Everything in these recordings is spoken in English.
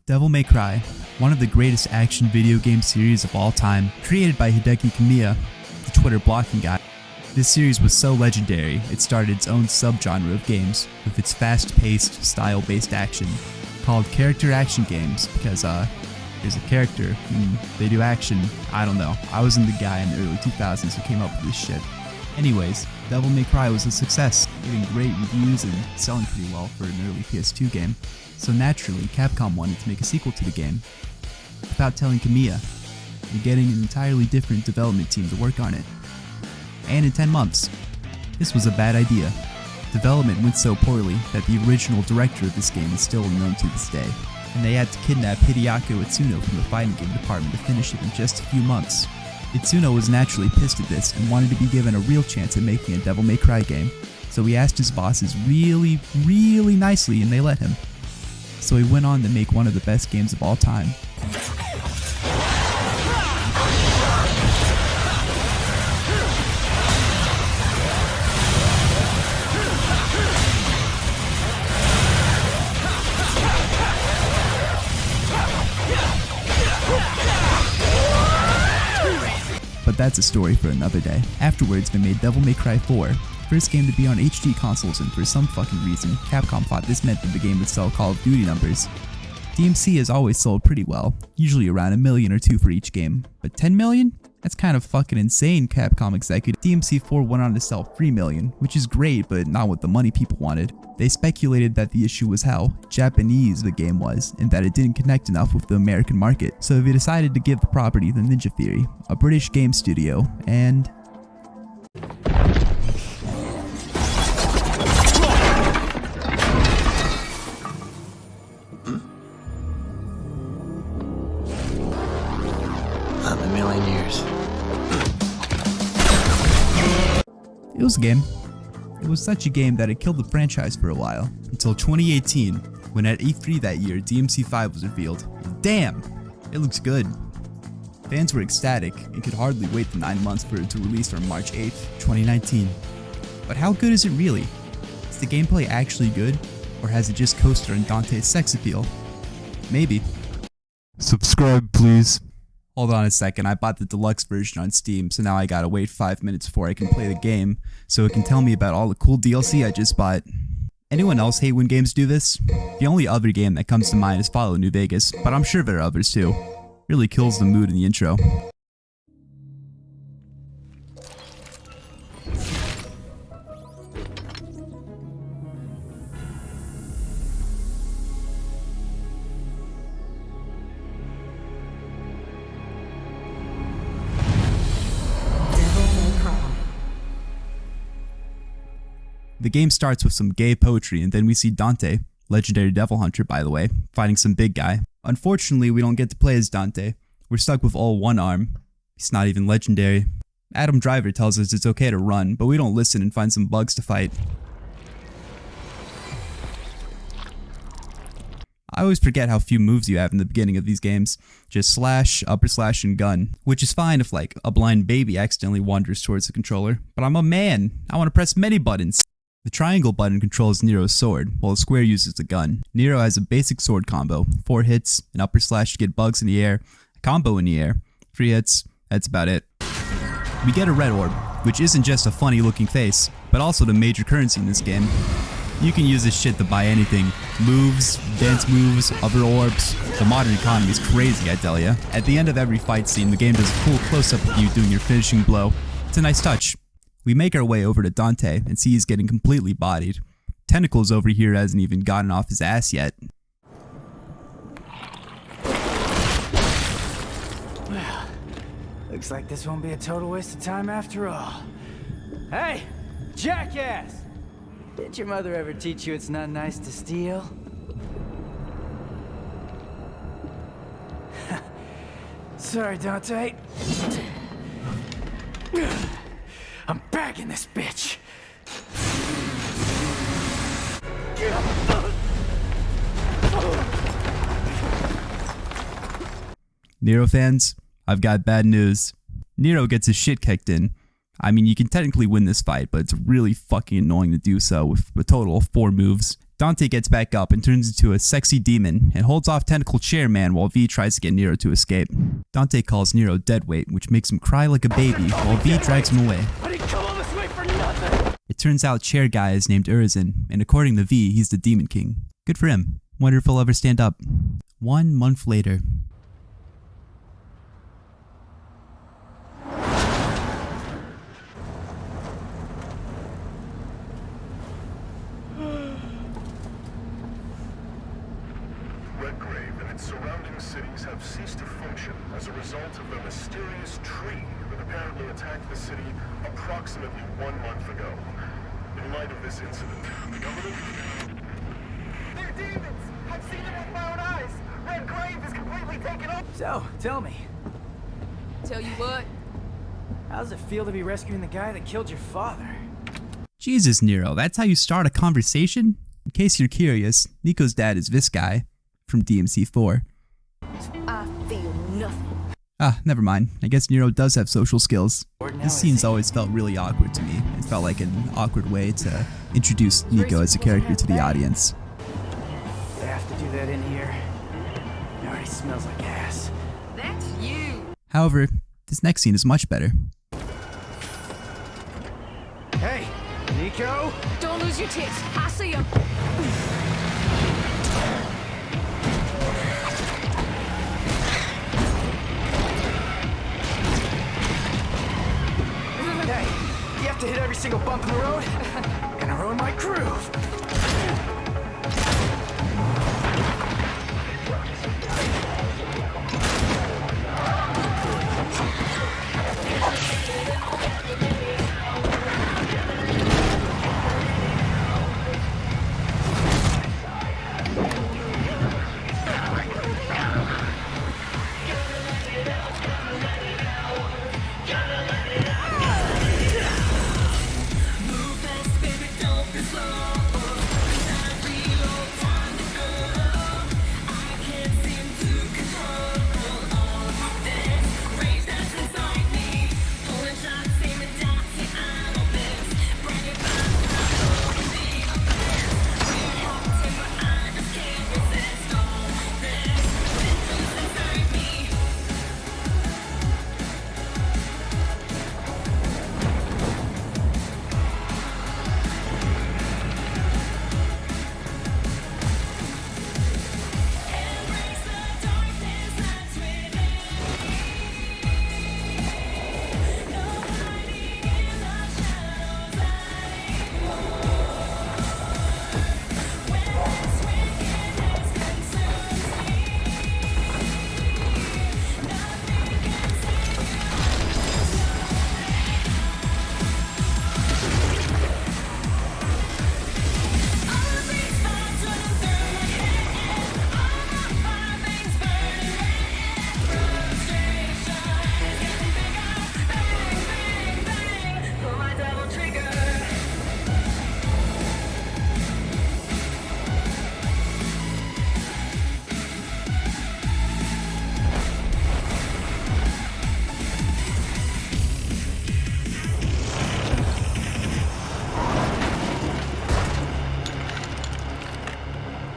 Devil May Cry, one of the greatest action video game series of all time, created by Hideki Kamiya, the Twitter blocking guy. This series was so legendary, it started its own subgenre of games with its fast-paced, style-based action, called character action games because there's a character and they do action. I don't know. I wasn't the guy in the early 2000s who came up with this shit. Anyways, Devil May Cry was a success, getting great reviews and selling pretty well for an early PS2 game. So naturally, Capcom wanted to make a sequel to the game, without telling Kamiya, and getting an entirely different development team to work on it. And in 10 months. This was a bad idea. Development went so poorly that the original director of this game is still unknown to this day, and they had to kidnap Hideaki Itsuno from the fighting game department to finish it in just a few months. Itsuno was naturally pissed at this and wanted to be given a real chance at making a Devil May Cry game, so he asked his bosses really nicely and they let him. So he went on to make one of the best games of all time. But that's a story for another day. Afterwards, they made Devil May Cry 4, first game to be on HD consoles, and for some fucking reason, Capcom thought this meant that the game would sell Call of Duty numbers. DMC has always sold pretty well, usually around 1 million or 2 for each game, but 10 million? That's kind of fucking insane, Capcom executive. DMC 4 went on to sell 3 million, which is great, but not what the money people wanted. They speculated that the issue was how Japanese the game was, and that it didn't connect enough with the American market, so they decided to give the property to Ninja Theory, a British game studio, and Not in a million years. it was a game. It was such a game that it killed the franchise for a while, until 2018, when at E3 that year, DMC5 was revealed. Damn! It looks good. Fans were ecstatic and could hardly wait the 9 months for it to release on March 8th, 2019. But how good is it really? Is the gameplay actually good, or has it just coasted on Dante's sex appeal? Maybe. Subscribe, please. Hold on a second, I bought the deluxe version on Steam, so now I gotta wait 5 minutes before I can play the game, so it can tell me about all the cool DLC I just bought. Anyone else hate when games do this? The only other game that comes to mind is Fallout New Vegas, but I'm sure there are others too. Really kills the mood in the intro. The game starts with some gay poetry, and then we see Dante, legendary devil hunter by the way, fighting some big guy. Unfortunately, we don't get to play as Dante. We're stuck with all one arm. He's not even legendary. Adam Driver tells us it's okay to run, but we don't listen and find some bugs to fight. I always forget how few moves you have in the beginning of these games. Just slash, upper slash, and gun. Which is fine if like a blind baby accidentally wanders towards the controller, but I'm a man. I want to press many buttons. The triangle button controls Nero's sword, while the square uses the gun. Nero has a basic sword combo, 4 hits, an upper slash to get bugs in the air, a combo in the air, 3 hits, that's about it. We get a red orb, which isn't just a funny looking face, but also the major currency in this game. You can use this shit to buy anything. Moves, dance moves, other orbs. The modern economy is crazy, I tell ya. At the end of every fight scene, the game does a cool close-up of you doing your finishing blow. It's a nice touch. We make our way over to Dante and see he's getting completely bodied. Tentacles over here hasn't even gotten off his ass yet. Well, looks like this won't be a total waste of time after all. Hey, jackass! Did your mother ever teach you it's not nice to steal? Sorry, Dante. I'm bagging this bitch. Nero fans, I've got bad news. Nero gets his shit kicked in. I mean, you can technically win this fight, but it's really fucking annoying to do so with a total of 4 moves. Dante gets back up and turns into a sexy demon and holds off Tentacle Chairman while V tries to get Nero to escape. Dante calls Nero deadweight, which makes him cry like a baby while V drags him away. I didn't come all this way for nothing! It turns out Chair Guy is named Urizen, and according to V, he's the Demon King. Good for him. Wonder if he'll ever stand up. 1 month later. Redgrave and its surrounding cities have ceased to function as a result of the mysterious tree that apparently attacked the city approximately 1 month ago. In light of this incident, the government... They're demons! I've seen them with my own eyes! Redgrave is completely taken over! So, tell me, Tell you what, how does it feel to be rescuing the guy that killed your father? Jesus, Nero, that's how you start a conversation? In case you're curious, Nico's dad is this guy from DMC4. I feel nothing. Ah, never mind. I guess Nero does have social skills. Now This is scene's he? always felt really awkward to me. It felt like an awkward way to introduce Nico as a character to the audience. They have to do that in here. It already smells like ass. That's you. However, this next scene is much better. Hey, Nico! Don't lose your tits. I see him. Hey, you have to hit every single bump in the road? Gonna ruin my groove.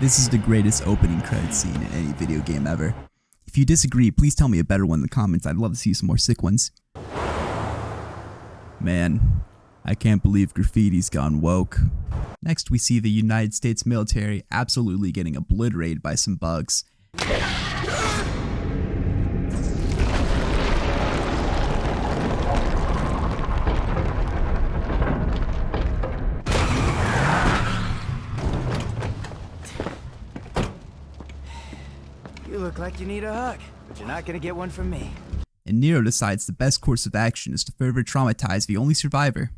This is the greatest opening credit scene in any video game ever. If you disagree, please tell me a better one in the comments. I'd love to see some more sick ones. Man, I can't believe graffiti's gone woke. Next, we see the United States military absolutely getting obliterated by some bugs. You look like you need a hug, but you're not gonna get one from me. And Nero decides the best course of action is to further traumatize the only survivor.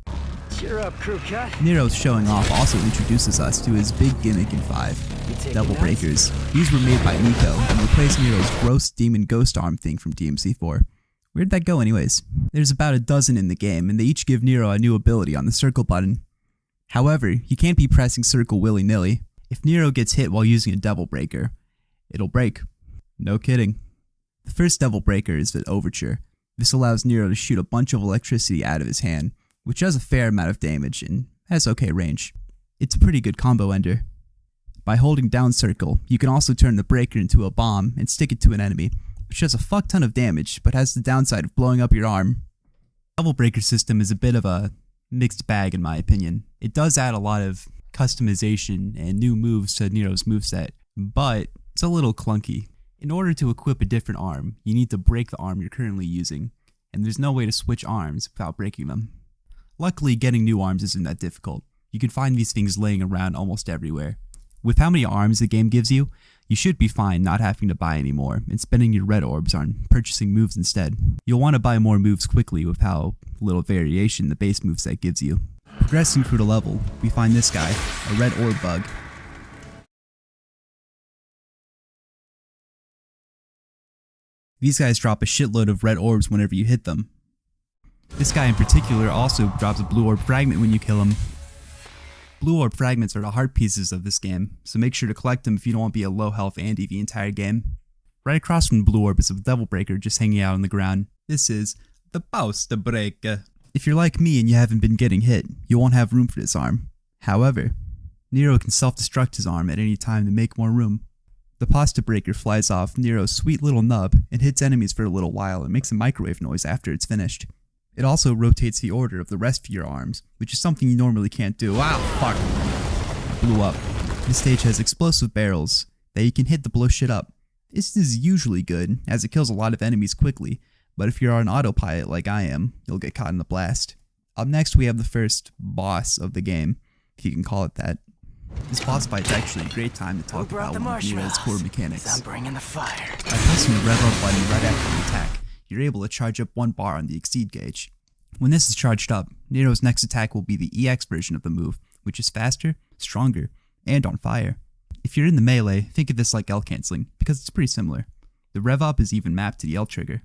Cheer up, crew cut. Nero's showing off also introduces us to his big gimmick in 5, take Devil nuts? Breakers. These were made by Nico and replaced Nero's gross demon ghost arm thing from DMC4. Where'd that go anyways? There's about a dozen in the game, and they each give Nero a new ability on the circle button. However, he can't be pressing circle willy-nilly. If Nero gets hit while using a Devil Breaker, it'll break. No kidding. The first Devil Breaker is the Overture. This allows Nero to shoot a bunch of electricity out of his hand, which does a fair amount of damage and has okay range. It's a pretty good combo ender. By holding down circle, you can also turn the breaker into a bomb and stick it to an enemy, which does a fuck ton of damage, but has the downside of blowing up your arm. The level breaker system is a bit of a mixed bag in my opinion. It does add a lot of customization and new moves to Nero's moveset, but it's a little clunky. In order to equip a different arm, you need to break the arm you're currently using, and there's no way to switch arms without breaking them. Luckily, getting new arms isn't that difficult. You can find these things laying around almost everywhere. With how many arms the game gives you, you should be fine not having to buy any more and spending your red orbs on purchasing moves instead. You'll want to buy more moves quickly with how little variation the base moveset gives you. Progressing through the level, we find this guy, a red orb bug. These guys drop a shitload of red orbs whenever you hit them. This guy in particular also drops a blue orb fragment when you kill him. Blue orb fragments are the heart pieces of this game, so make sure to collect them if you don't want to be a low health Andy the entire game. Right across from the blue orb is a devil breaker just hanging out on the ground. This is the Pauster Breaker. If you're like me and you haven't been getting hit, you won't have room for this arm. However, Nero can self-destruct his arm at any time to make more room. The Pasta Breaker flies off Nero's sweet little nub and hits enemies for a little while and makes a microwave noise after it's finished. It also rotates the order of the rest of your arms, which is something you normally can't do. Wow, fuck. Blew up. This stage has explosive barrels that you can hit to blow shit up. This is usually good, as it kills a lot of enemies quickly, but if you're on autopilot like I am, you'll get caught in the blast. Up next we have the first boss of the game, if you can call it that. This boss fight's actually a great time to talk about one of Nero's core mechanics. I'm bringing the fire. By pressing the rev up button right after the attack, you're able to charge up one bar on the exceed gauge. When this is charged up, Nero's next attack will be the EX version of the move, which is faster, stronger, and on fire. If you're in the melee, think of this like L canceling, because it's pretty similar. The rev up is even mapped to the L trigger.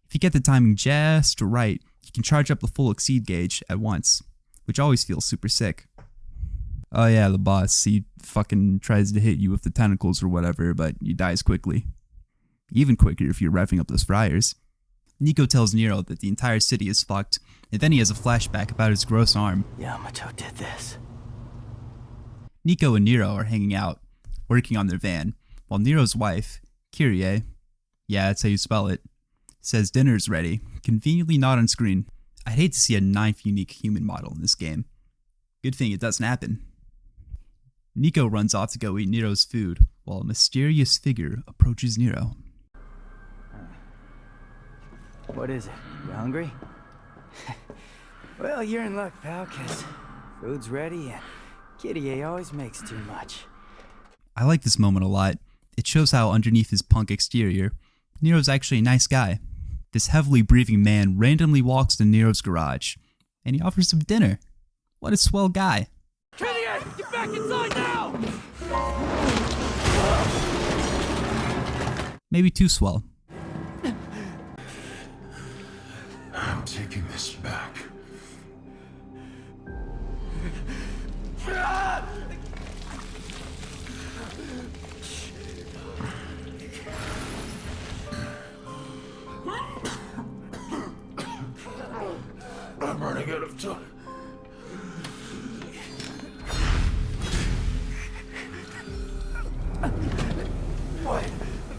If you get the timing just right, you can charge up the full exceed gauge at once, which always feels super sick. Oh yeah, the boss, he fucking tries to hit you with the tentacles or whatever, but he dies quickly. Even quicker if you're revving up those fryers. Nico tells Nero that the entire city is fucked, and then he has a flashback about his gross arm. Yamato did this. Nico and Nero are hanging out, working on their van, while Nero's wife, Kyrie, yeah, that's how you spell it, says dinner's ready, conveniently not on screen. I'd hate to see a 9th unique human model in this game. Good thing it doesn't happen. Nico runs off to go eat Nero's food, while a mysterious figure approaches Nero. What is it? You hungry? Well, you're in luck, pal, 'cause food's ready and Kitty A always makes too much. I like this moment a lot. It shows how underneath his punk exterior, Nero's actually a nice guy. This heavily breathing man randomly walks to Nero's garage, and he offers him dinner. What a swell guy. Kitty A, get back inside now! Maybe too swell. I'm taking this back. I'm running out of time.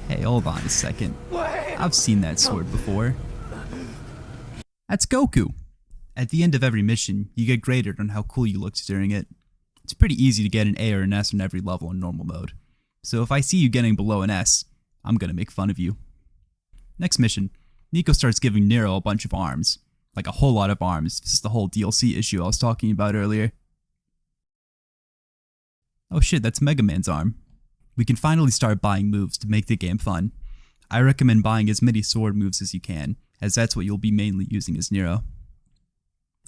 Hey, hold on a second. I've seen that sword before. That's Goku. At the end of every mission, you get graded on how cool you looked during it. It's pretty easy to get an A or an S on every level in normal mode. So if I see you getting below an S, I'm gonna make fun of you. Next mission, Nico starts giving Nero a bunch of arms. Like a whole lot of arms. This is the whole DLC issue I was talking about earlier. Oh shit, that's Mega Man's arm. We can finally start buying moves to make the game fun. I recommend buying as many sword moves as you can, as that's what you'll be mainly using as Nero.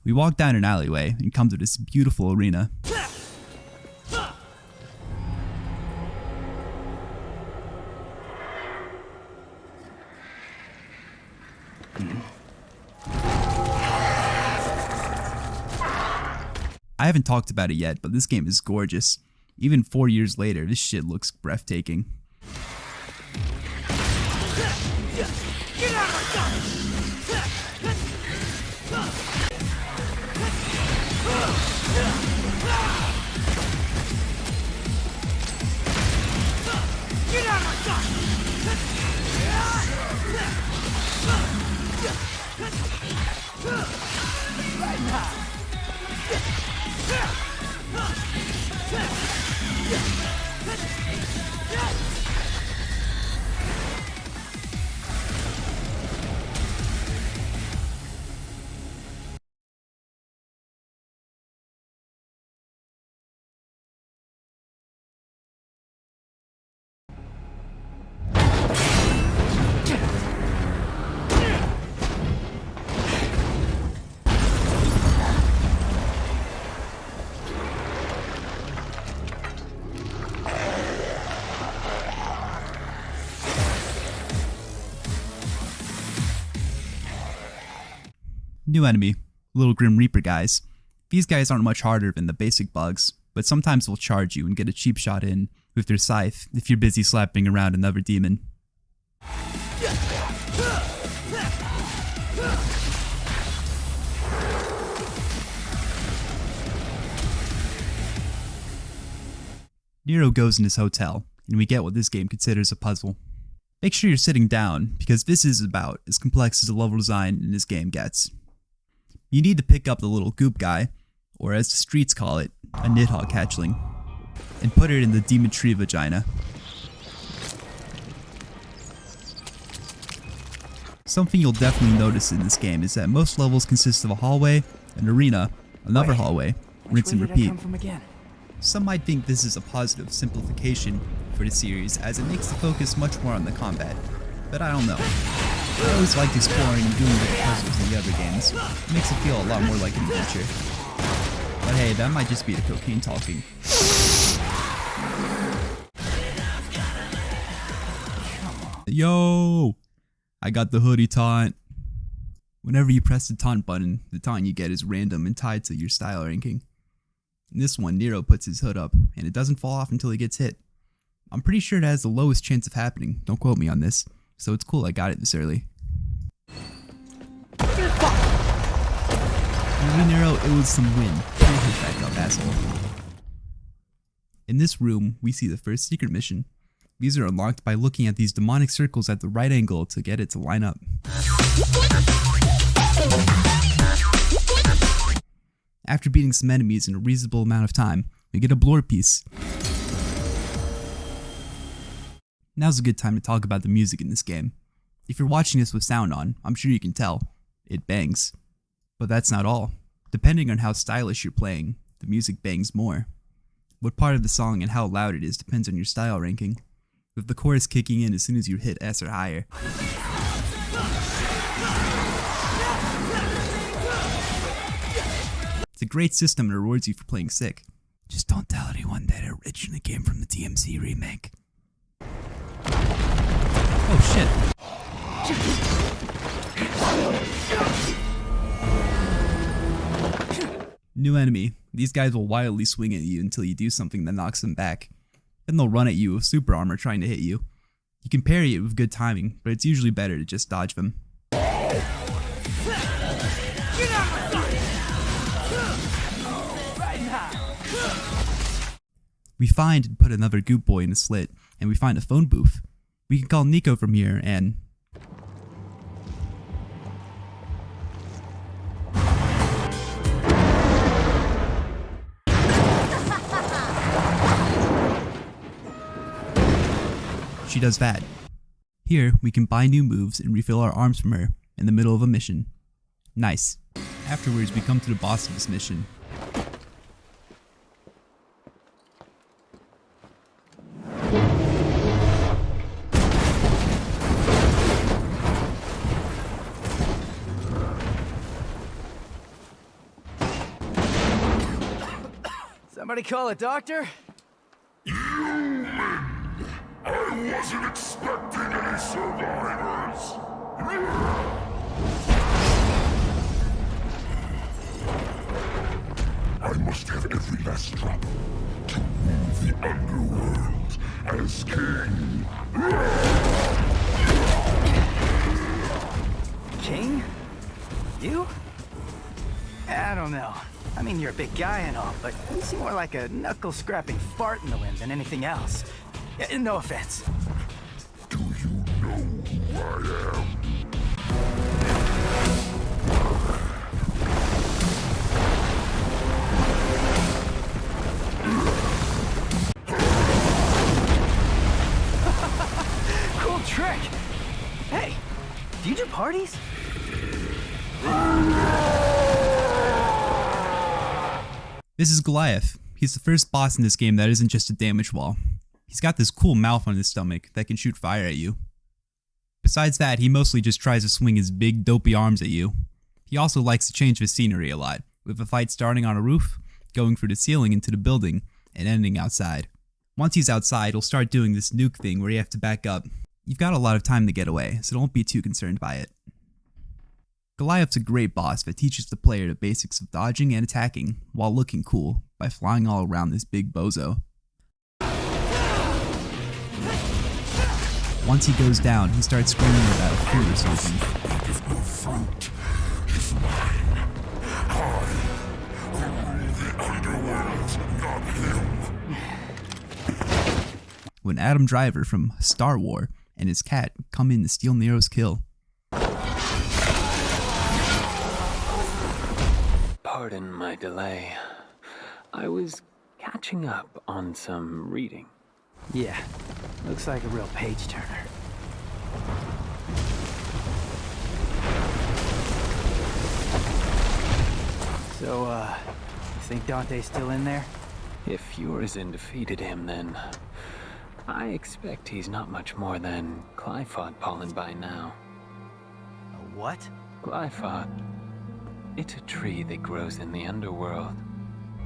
We walk down an alleyway and come to this beautiful arena. I haven't talked about it yet, but this game is gorgeous. Even 4 years later, this shit looks breathtaking. Get out of my sight! New enemy, little Grim Reaper guys. These guys aren't much harder than the basic bugs, but sometimes they'll charge you and get a cheap shot in with their scythe if you're busy slapping around another demon. Nero goes in his hotel, and we get what this game considers a puzzle. Make sure you're sitting down, because this is about as complex as the level design in this game gets. You need to pick up the little goop guy, or as the streets call it, a Nidhogg hatchling, and put it in the demon tree vagina. Something you'll definitely notice in this game is that most levels consist of a hallway, an arena, another hallway, rinse and repeat. Some might think this is a positive simplification for the series, as it makes the focus much more on the combat, but I don't know. I always liked exploring and doing little puzzles in the other games. It makes it feel a lot more like an adventure. But hey, that might just be the cocaine talking. Yo! I got the hoodie taunt. Whenever you press the taunt button, the taunt you get is random and tied to your style ranking. In this one, Nero puts his hood up, and it doesn't fall off until he gets hit. I'm pretty sure it has the lowest chance of happening, don't quote me on this, so it's cool I got it this early. Movie Nero, it was some win. Don't hit back up, asshole. In this room, we see the first secret mission. These are unlocked by looking at these demonic circles at the right angle to get it to line up. After beating some enemies in a reasonable amount of time, we get a blore piece. Now's a good time to talk about the music in this game. If you're watching this with sound on, I'm sure you can tell. It bangs. But that's not all. Depending on how stylish you're playing, the music bangs more. What part of the song and how loud it is depends on your style ranking, with the chorus kicking in as soon as you hit S or higher. It's a great system and rewards you for playing sick. Just don't tell anyone that it originally came from the DMC remake. Oh shit. New enemy. These guys will wildly swing at you until you do something that knocks them back. Then they'll run at you with super armor trying to hit you. You can parry it with good timing, but it's usually better to just dodge them. We find and put another goop boy in a slit, and we find a phone booth. We can call Nico from here and... she does that. Here, we can buy new moves and refill our arms from her in the middle of a mission. Nice. Afterwards, we come to the boss of this mission. Somebody call a doctor? I wasn't expecting any survivors. I must have every last drop to rule the underworld as king. King? You? I don't know. I mean, you're a big guy and all, but you seem more like a knuckle-scrapping fart in the wind than anything else. No offense. Do you know who I am? Do you do parties? This is Goliath. He's the first boss in this game that isn't just a damage wall. He's got this cool mouth on his stomach that can shoot fire at you. Besides that, he mostly just tries to swing his big dopey arms at you. He also likes to change the scenery a lot, with a fight starting on a roof, going through the ceiling into the building, and ending outside. Once he's outside, he'll start doing this nuke thing where you have to back up. You've got a lot of time to get away, so don't be too concerned by it. Goliath's a great boss that teaches the player the basics of dodging and attacking while looking cool by flying all around this big bozo. Once he goes down, he starts screaming about food or something. When Adam Driver from Star Wars and his cat come in to steal Nero's kill. Pardon my delay. I was catching up on some reading. Yeah, looks like a real page turner. So, you think Dante's still in there? If Urizen defeated him, then I expect he's not much more than Glyphod pollen by now. A what? Glyphod. It's a tree that grows in the underworld.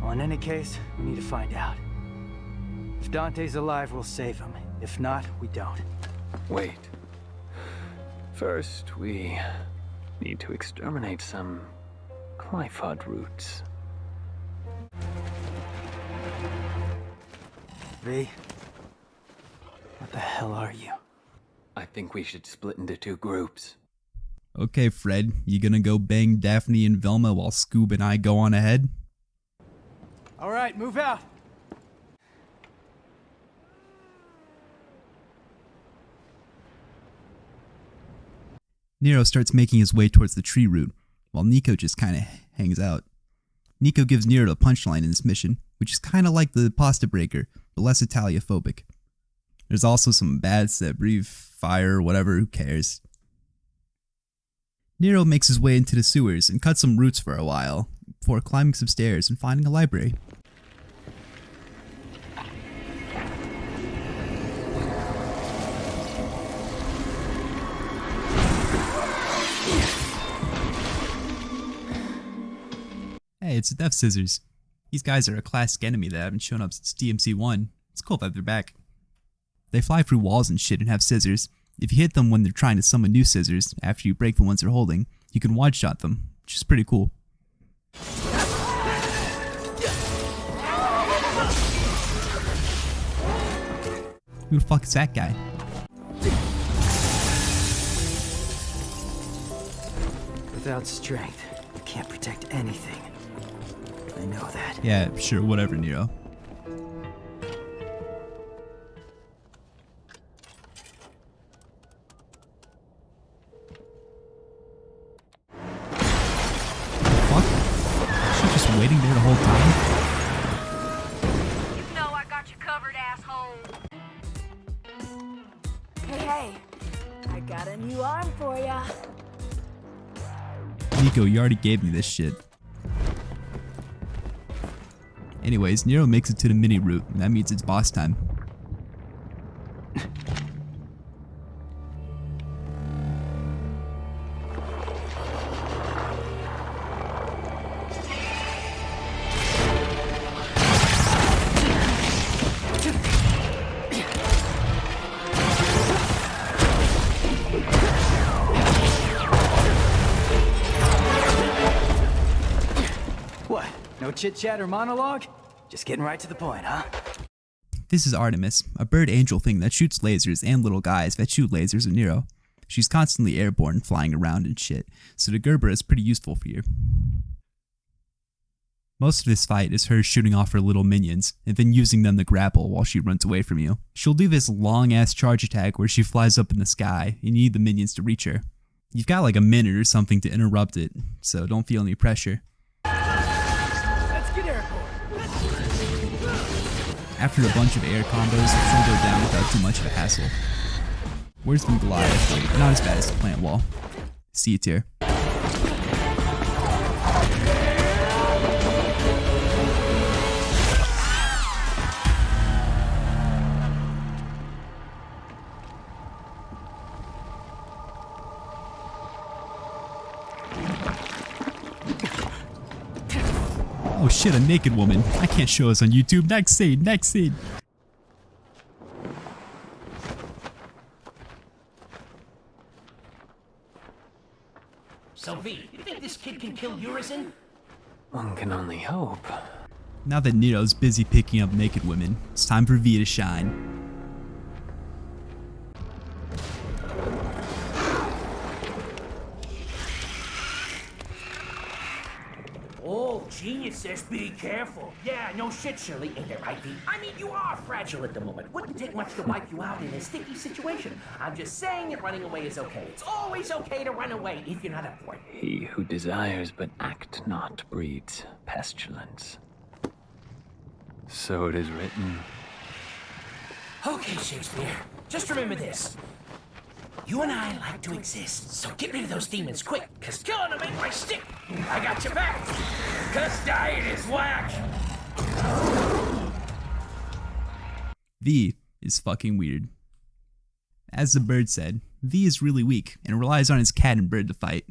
Well, in any case, we need to find out. If Dante's alive, we'll save him. If not, we don't. Wait. First, we need to exterminate some Glyphod roots. V, what the hell are you? I think we should split into two groups. Okay, Fred, you gonna go bang Daphne and Velma while Scoob and I go on ahead? All right, move out. Nero starts making his way towards the tree root, while Nico just kinda hangs out. Nico gives Nero the punchline in this mission, which is kinda like the pasta breaker, but less Italiophobic. There's also some bats that breathe fire or whatever, who cares. Nero makes his way into the sewers and cuts some roots for a while, before climbing some stairs and finding a library. Hey, it's the Death Scissors. These guys are a classic enemy that haven't shown up since DMC1. It's cool that they're back. They fly through walls and shit and have scissors. If you hit them when they're trying to summon new scissors, after you break the ones they're holding, you can one-shot them, which is pretty cool. Who the fuck is that guy? Without strength, you can't protect anything. I know that. Yeah, sure, whatever, Nero. Waiting there the whole time? You know I got you covered, asshole. Hey, I got a new arm for ya. Nico, you already gave me this shit. Anyways, Nero makes it to the mini route, and that means it's boss time. What? No chit-chat or monologue? Just getting right to the point, huh? This is Artemis, a bird angel thing that shoots lasers and little guys that shoot lasers at Nero. She's constantly airborne, flying around and shit, so the Gerber is pretty useful for you. Most of this fight is her shooting off her little minions, and then using them to grapple while she runs away from you. She'll do this long-ass charge attack where she flies up in the sky, and you need the minions to reach her. You've got like a minute or something to interrupt it, so don't feel any pressure. Let's get airborne. After a bunch of air combos, she'll go down without too much of a hassle. Worse than Goliath, but not as bad as the plant wall. C tier. Oh shit, a naked woman. I can't show us on YouTube. Next scene, next scene. So V, you think this kid can kill Urizen? One can only hope. Now that Nero's busy picking up naked women, it's time for V to shine. Oh, genius says be careful. Yeah, no shit, Shirley. Ain't that right, V? I mean, you are fragile at the moment. Wouldn't take much to wipe you out in a sticky situation. I'm just saying that running away is okay. It's always okay to run away if you're not up for it. He who desires but act not breeds pestilence. So it is written. Okay, Shakespeare. Just remember this. You and I like to exist, so get rid of those demons quick, cause killing them ain't my stick. I got your back. Cause dying is whack. V is fucking weird. As the bird said, V is really weak and relies on his cat and bird to fight.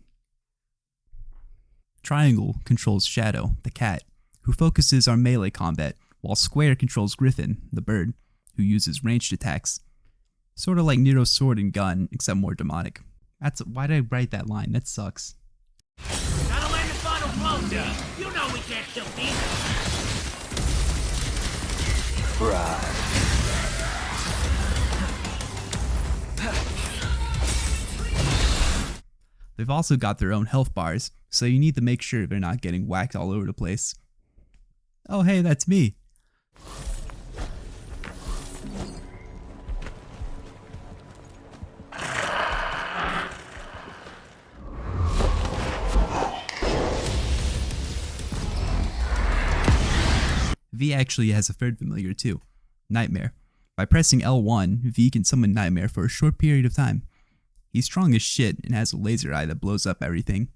Triangle controls Shadow, the cat, who focuses on melee combat, while Square controls Griffin, the bird, who uses ranged attacks. Sort of like Nero's sword and gun, except more demonic. Why did I write that line? That sucks. Gotta land the final blow, D. You know we can't kill demons. Right. They've also got their own health bars, so you need to make sure they're not getting whacked all over the place. Oh hey, that's me. V actually has a third familiar too, Nightmare. By pressing L1, V can summon Nightmare for a short period of time. He's strong as shit and has a laser eye that blows up everything.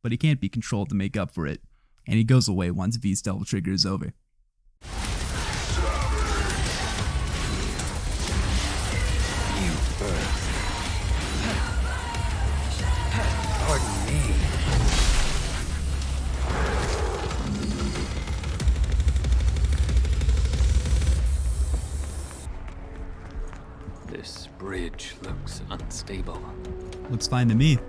But he can't be controlled to make up for it, and he goes away once V's double trigger is over. Pardon me. This bridge looks unstable. Looks fine to me.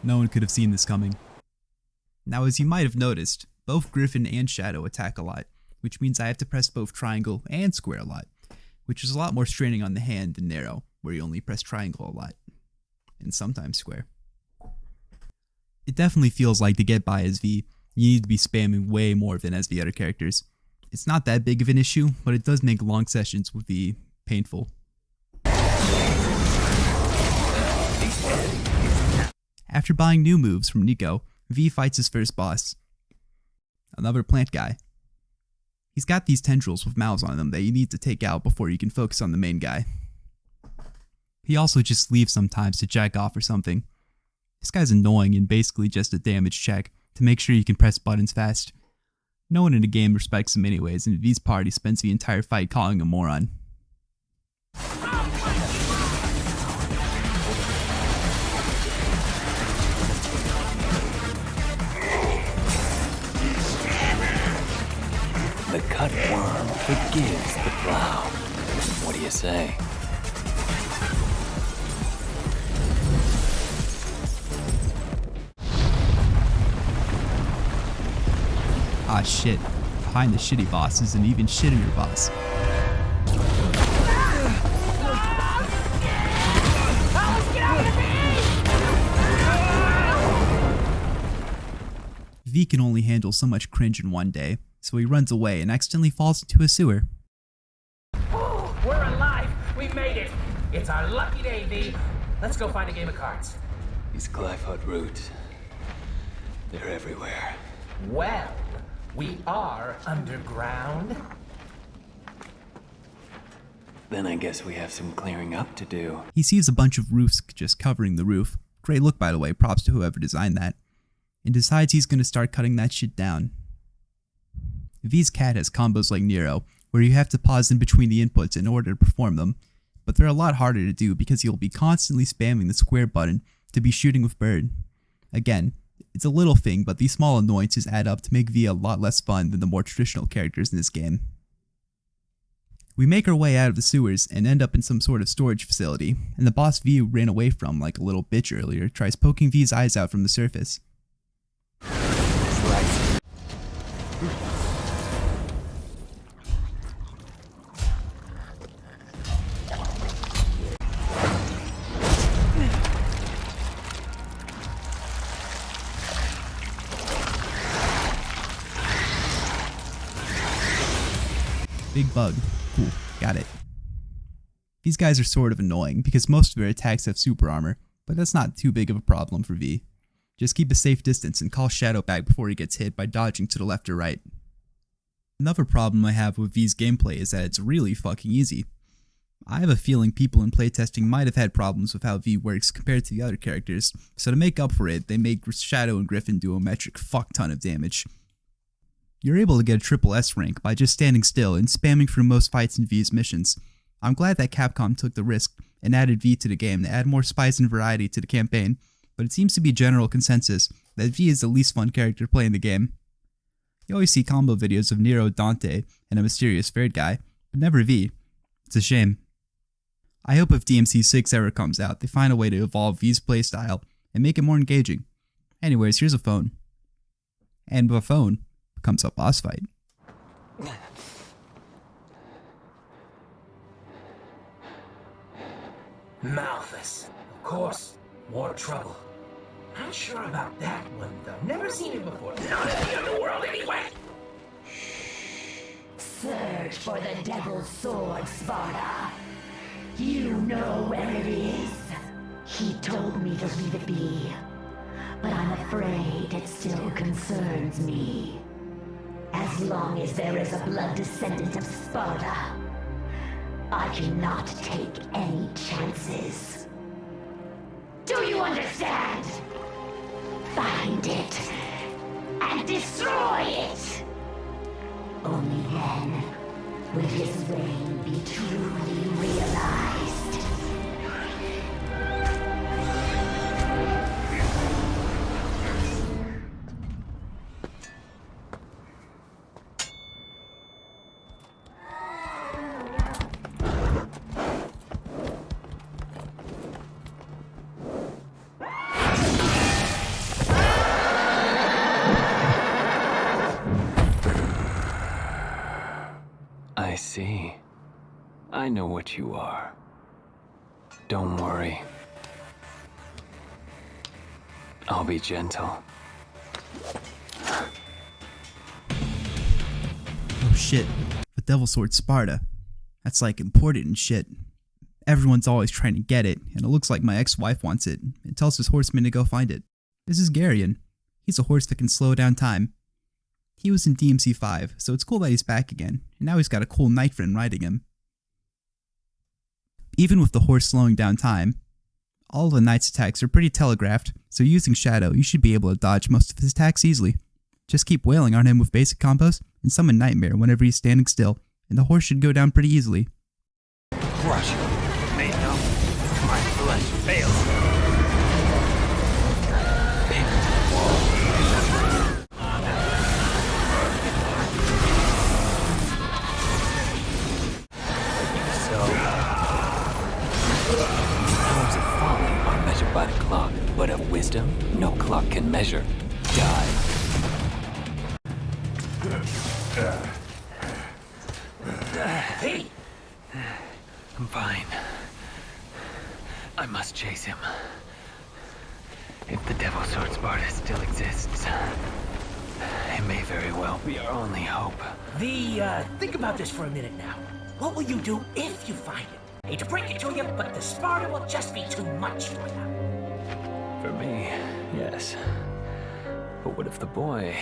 No one could have seen this coming. Now, as you might have noticed, both Griffin and Shadow attack a lot, which means I have to press both triangle and square a lot, which is a lot more straining on the hand than Nero, where you only press triangle a lot, and sometimes square. It definitely feels like to get by as V, you need to be spamming way more than as the other characters. It's not that big of an issue, but it does make long sessions with V painful. After buying new moves from Nico, V fights his first boss. Another plant guy. He's got these tendrils with mouths on them that you need to take out before you can focus on the main guy. He also just leaves sometimes to jack off or something. This guy's annoying and basically just a damage check to make sure you can press buttons fast. No one in the game respects him anyways, and V's party spends the entire fight calling him a moron. The cutworm forgives the plow. What do you say? Ah shit, behind the shitty boss is an even shittier boss. V can only handle so much cringe in one day, so he runs away and accidentally falls into a sewer. Oh, we're alive! We made it! It's our lucky day, V. Let's go find a game of cards. These Glyphod roots, they're everywhere. Well, we are underground. Then I guess we have some clearing up to do. He sees a bunch of roofs just covering the roof. Great look, by the way, props to whoever designed that. And decides he's gonna start cutting that shit down. V's cat has combos like Nero, where you have to pause in between the inputs in order to perform them, but they're a lot harder to do because you'll be constantly spamming the square button to be shooting with Bird. Again, it's a little thing, but these small annoyances add up to make V a lot less fun than the more traditional characters in this game. We make our way out of the sewers and end up in some sort of storage facility, and the boss V ran away from like a little bitch earlier tries poking V's eyes out from the surface. Big bug. Cool, got it. These guys are sort of annoying because most of their attacks have super armor, but that's not too big of a problem for V. Just keep a safe distance and call Shadow back before he gets hit by dodging to the left or right. Another problem I have with V's gameplay is that it's really fucking easy. I have a feeling people in playtesting might have had problems with how V works compared to the other characters, so to make up for it, they make Shadow and Griffin do a metric fuck ton of damage. You're able to get a triple S rank by just standing still and spamming through most fights in V's missions. I'm glad that Capcom took the risk and added V to the game to add more spice and variety to the campaign, but it seems to be general consensus that V is the least fun character to play in the game. You always see combo videos of Nero, Dante, and a mysterious third guy, but never V. It's a shame. I hope if DMC6 ever comes out, they find a way to evolve V's playstyle and make it more engaging. Anyways, here's a phone. And with a phone comes a boss fight. Malthus. Of course. More trouble. Not sure about that one, though. Never seen it before. Not in the underworld, anyway. Search for the Devil's Sword, Sparta. You know where it is. He told me to leave it be, but I'm afraid it still concerns me. As long as there is a blood descendant of Sparta, I cannot take any chances. Do you understand? Find it and destroy it. Only then will his reign be truly realized. I see. I know what you are. Don't worry. I'll be gentle. Oh shit, the Devil's Sword Sparta. That's like imported and shit. Everyone's always trying to get it, and it looks like my ex-wife wants it, and tells his horseman to go find it. This is Garion. He's a horse that can slow down time. He was in DMC5, so it's cool that he's back again, and now he's got a cool knight friend riding him. Even with the horse slowing down time, all of the knight's attacks are pretty telegraphed, so using Shadow, you should be able to dodge most of his attacks easily. Just keep wailing on him with basic combos, and summon Nightmare whenever he's standing still, and the horse should go down pretty easily. Crush you. May know my flesh fails. By the clock, but of wisdom, no clock can measure. Die. Hey! I'm fine. I must chase him. If the Devil's Sword Sparta still exists. It may very well be our only hope. Think about this for a minute now. What will you do if you find it? Hate to break it to you, but the Sparta will just be too much for you. For me, yes. But what if the boy...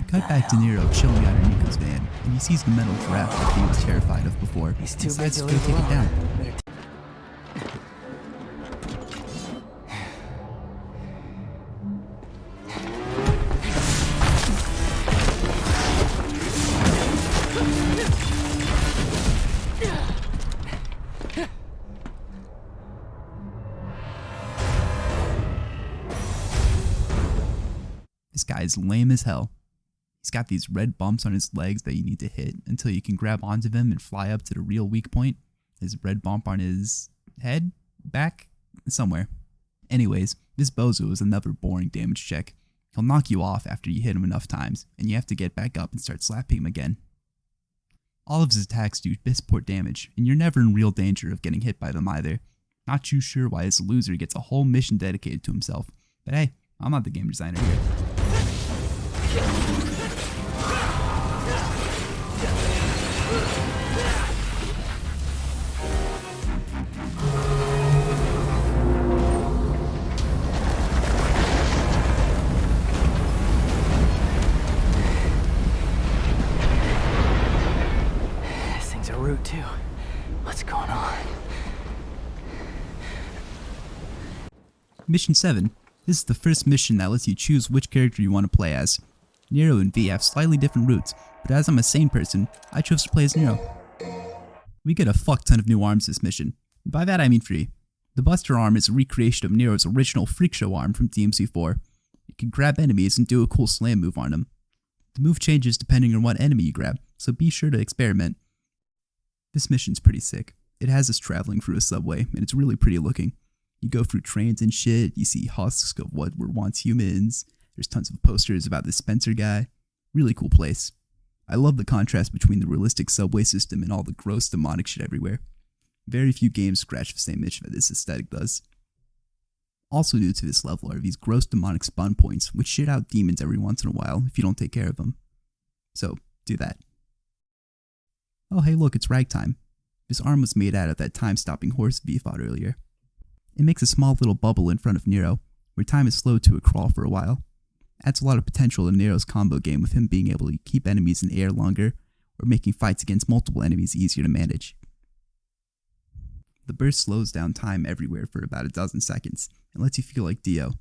Cut back to Nero chilling out in Nico's van, and he sees the metal giraffe that he was terrified of before. He's and too big decides to to go leave take it alone. down. Better This guy is lame as hell. He's got these red bumps on his legs that you need to hit until you can grab onto them and fly up to the real weak point. His red bump on his head, back, somewhere. Anyways, this bozo is another boring damage check. He'll knock you off after you hit him enough times, and you have to get back up and start slapping him again. All of his attacks do piss poor damage, and you're never in real danger of getting hit by them either. Not too sure why this loser gets a whole mission dedicated to himself, but hey, I'm not the game designer here. This thing's a root too. What's going on? Mission 7. This is the first mission that lets you choose which character you want to play as. Nero and V have slightly different routes, but as I'm a sane person, I chose to play as Nero. We get a fuck ton of new arms this mission. By that I mean free. The Buster arm is a recreation of Nero's original Freak Show arm from DMC4. You can grab enemies and do a cool slam move on them. The move changes depending on what enemy you grab, so be sure to experiment. This mission's pretty sick. It has us traveling through a subway, and it's really pretty looking. You go through trains and shit, you see husks of what were once humans, there's tons of posters about this Spencer guy. Really cool place. I love the contrast between the realistic subway system and all the gross demonic shit everywhere. Very few games scratch the same itch that this aesthetic does. Also new to this level are these gross demonic spawn points, which shit out demons every once in a while if you don't take care of them. So, do that. Oh hey look, it's ragtime. This arm was made out of that time-stopping horse V fought earlier. It makes a small little bubble in front of Nero, where time is slowed to a crawl for a while. Adds a lot of potential in Nero's combo game with him being able to keep enemies in the air longer, or making fights against multiple enemies easier to manage. The burst slows down time everywhere for about a dozen seconds, and lets you feel like Dio.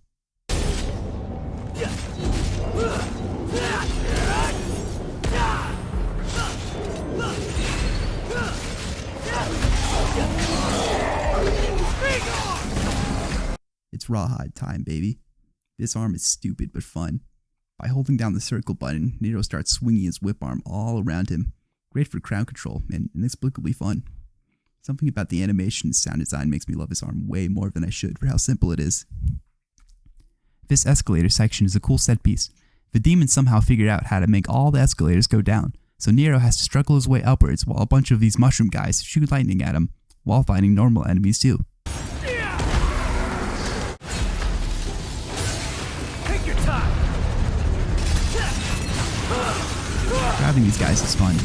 It's rawhide time, baby. This arm is stupid but fun. By holding down the circle button, Nero starts swinging his whip arm all around him. Great for crowd control, and inexplicably fun. Something about the animation and sound design makes me love this arm way more than I should for how simple it is. This escalator section is a cool set piece. The demons somehow figured out how to make all the escalators go down, so Nero has to struggle his way upwards while a bunch of these mushroom guys shoot lightning at him, while fighting normal enemies too. Grabbing these guys is fun.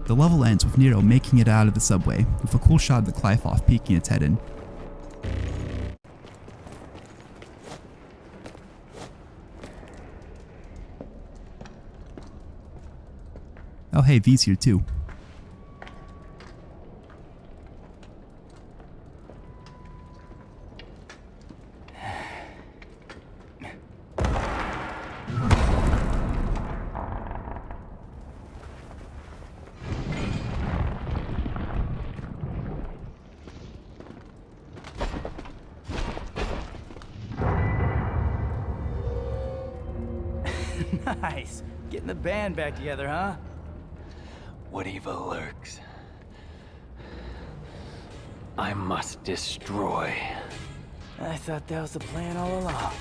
The level ends with Nero making it out of the subway, with a cool shot of the Qliphoth peeking its head in. Oh hey, V's here too. Nice. Getting the band back together, huh? What evil lurks? I must destroy. I thought that was the plan all along.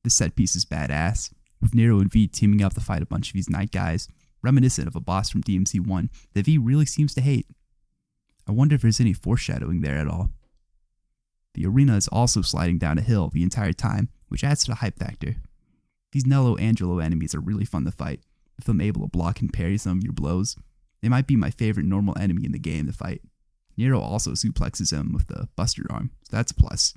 This set piece is badass, with Nero and V teaming up to fight a bunch of these night guys, reminiscent of a boss from DMC 1 that V really seems to hate. I wonder if there's any foreshadowing there at all. The arena is also sliding down a hill the entire time, which adds to the hype factor. These Nello Angelo enemies are really fun to fight, with them able to block and parry some of your blows. They might be my favorite normal enemy in the game to fight. Nero also suplexes him with the Buster Arm, so that's a plus.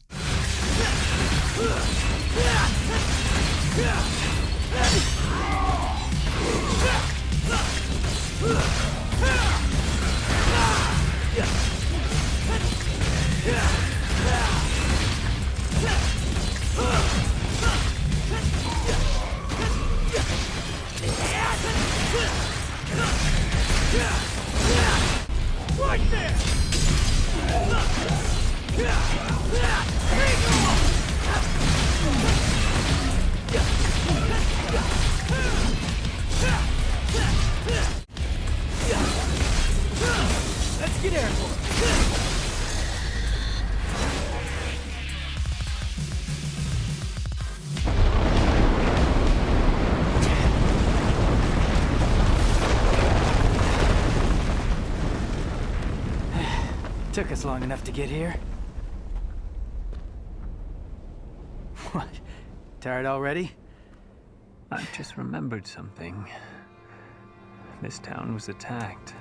Right there! Let's get airborne! Took us long enough to get here. What? Tired already? I just remembered something. This town was attacked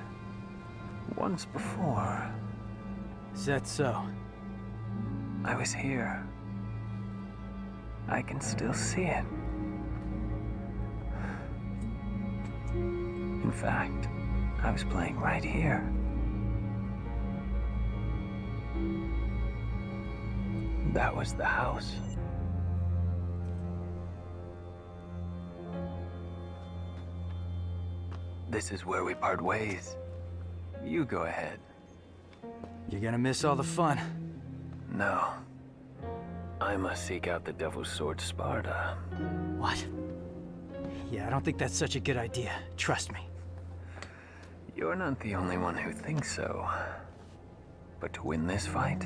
once before. Is that so? I was here. I can still see it. In fact, I was playing right here. That was the house. This is where we part ways. You go ahead. You're gonna miss all the fun. No. I must seek out the Devil's Sword Sparda. What? Yeah, I don't think that's such a good idea. Trust me. You're not the only one who thinks so. But to win this fight,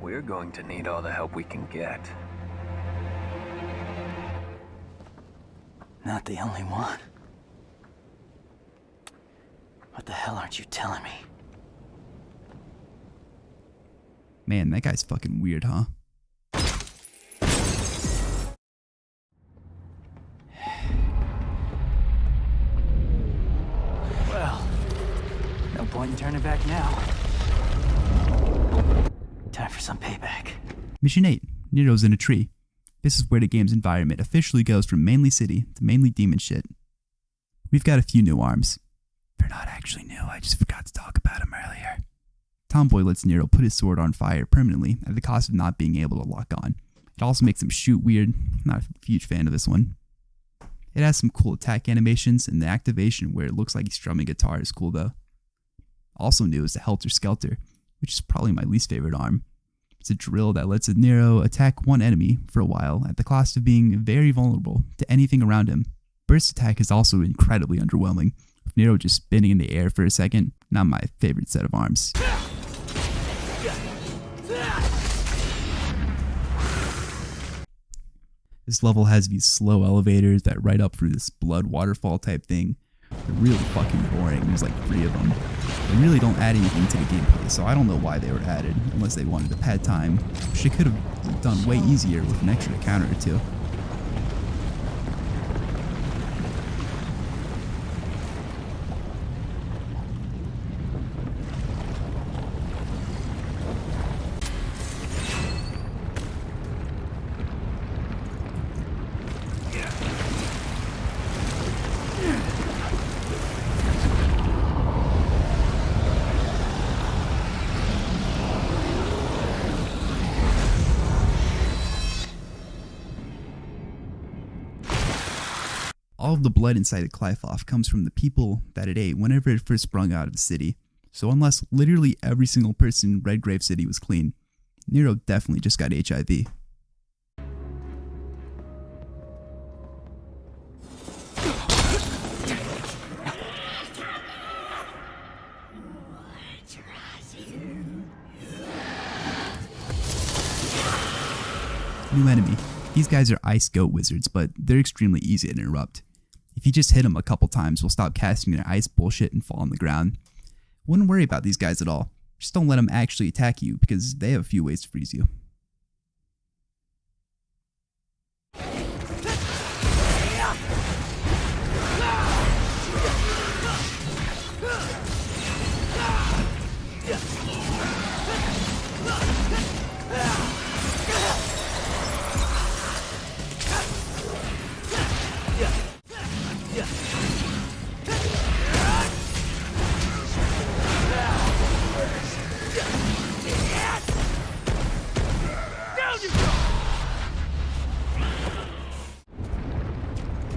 we're going to need all the help we can get. Not the only one. What the hell aren't you telling me? Man, that guy's fucking weird, huh? Well, no point in turning back now. Time for some payback. Mission 8, Nero's in a tree. This is where the game's environment officially goes from mainly city to mainly demon shit. We've got a few new arms. They're not actually new, I just forgot to talk about them earlier. Tomboy lets Nero put his sword on fire permanently at the cost of not being able to lock on. It also makes him shoot weird. Not a huge fan of this one. It has some cool attack animations, and the activation where it looks like he's strumming guitar is cool though. Also new is the Helter Skelter, which is probably my least favorite arm. It's a drill that lets Nero attack one enemy for a while at the cost of being very vulnerable to anything around him. Burst attack is also incredibly underwhelming, with Nero just spinning in the air for a second. Not my favorite set of arms. This level has these slow elevators that ride up through this blood waterfall type thing. They're really fucking boring. There's like 3 of them. They really don't add anything to the gameplay, so I don't know why they were added, unless they wanted to pad time, which they could have done way easier with an extra counter or two. All of the blood inside of Qliphoth comes from the people that it ate whenever it first sprung out of the city. So unless literally every single person in Redgrave City was clean, Nero definitely just got HIV. New enemy. These guys are ice goat wizards, but they're extremely easy to interrupt. If you just hit them a couple times, they'll stop casting their ice bullshit and fall on the ground. Wouldn't worry about these guys at all. Just don't let them actually attack you, because they have a few ways to freeze you.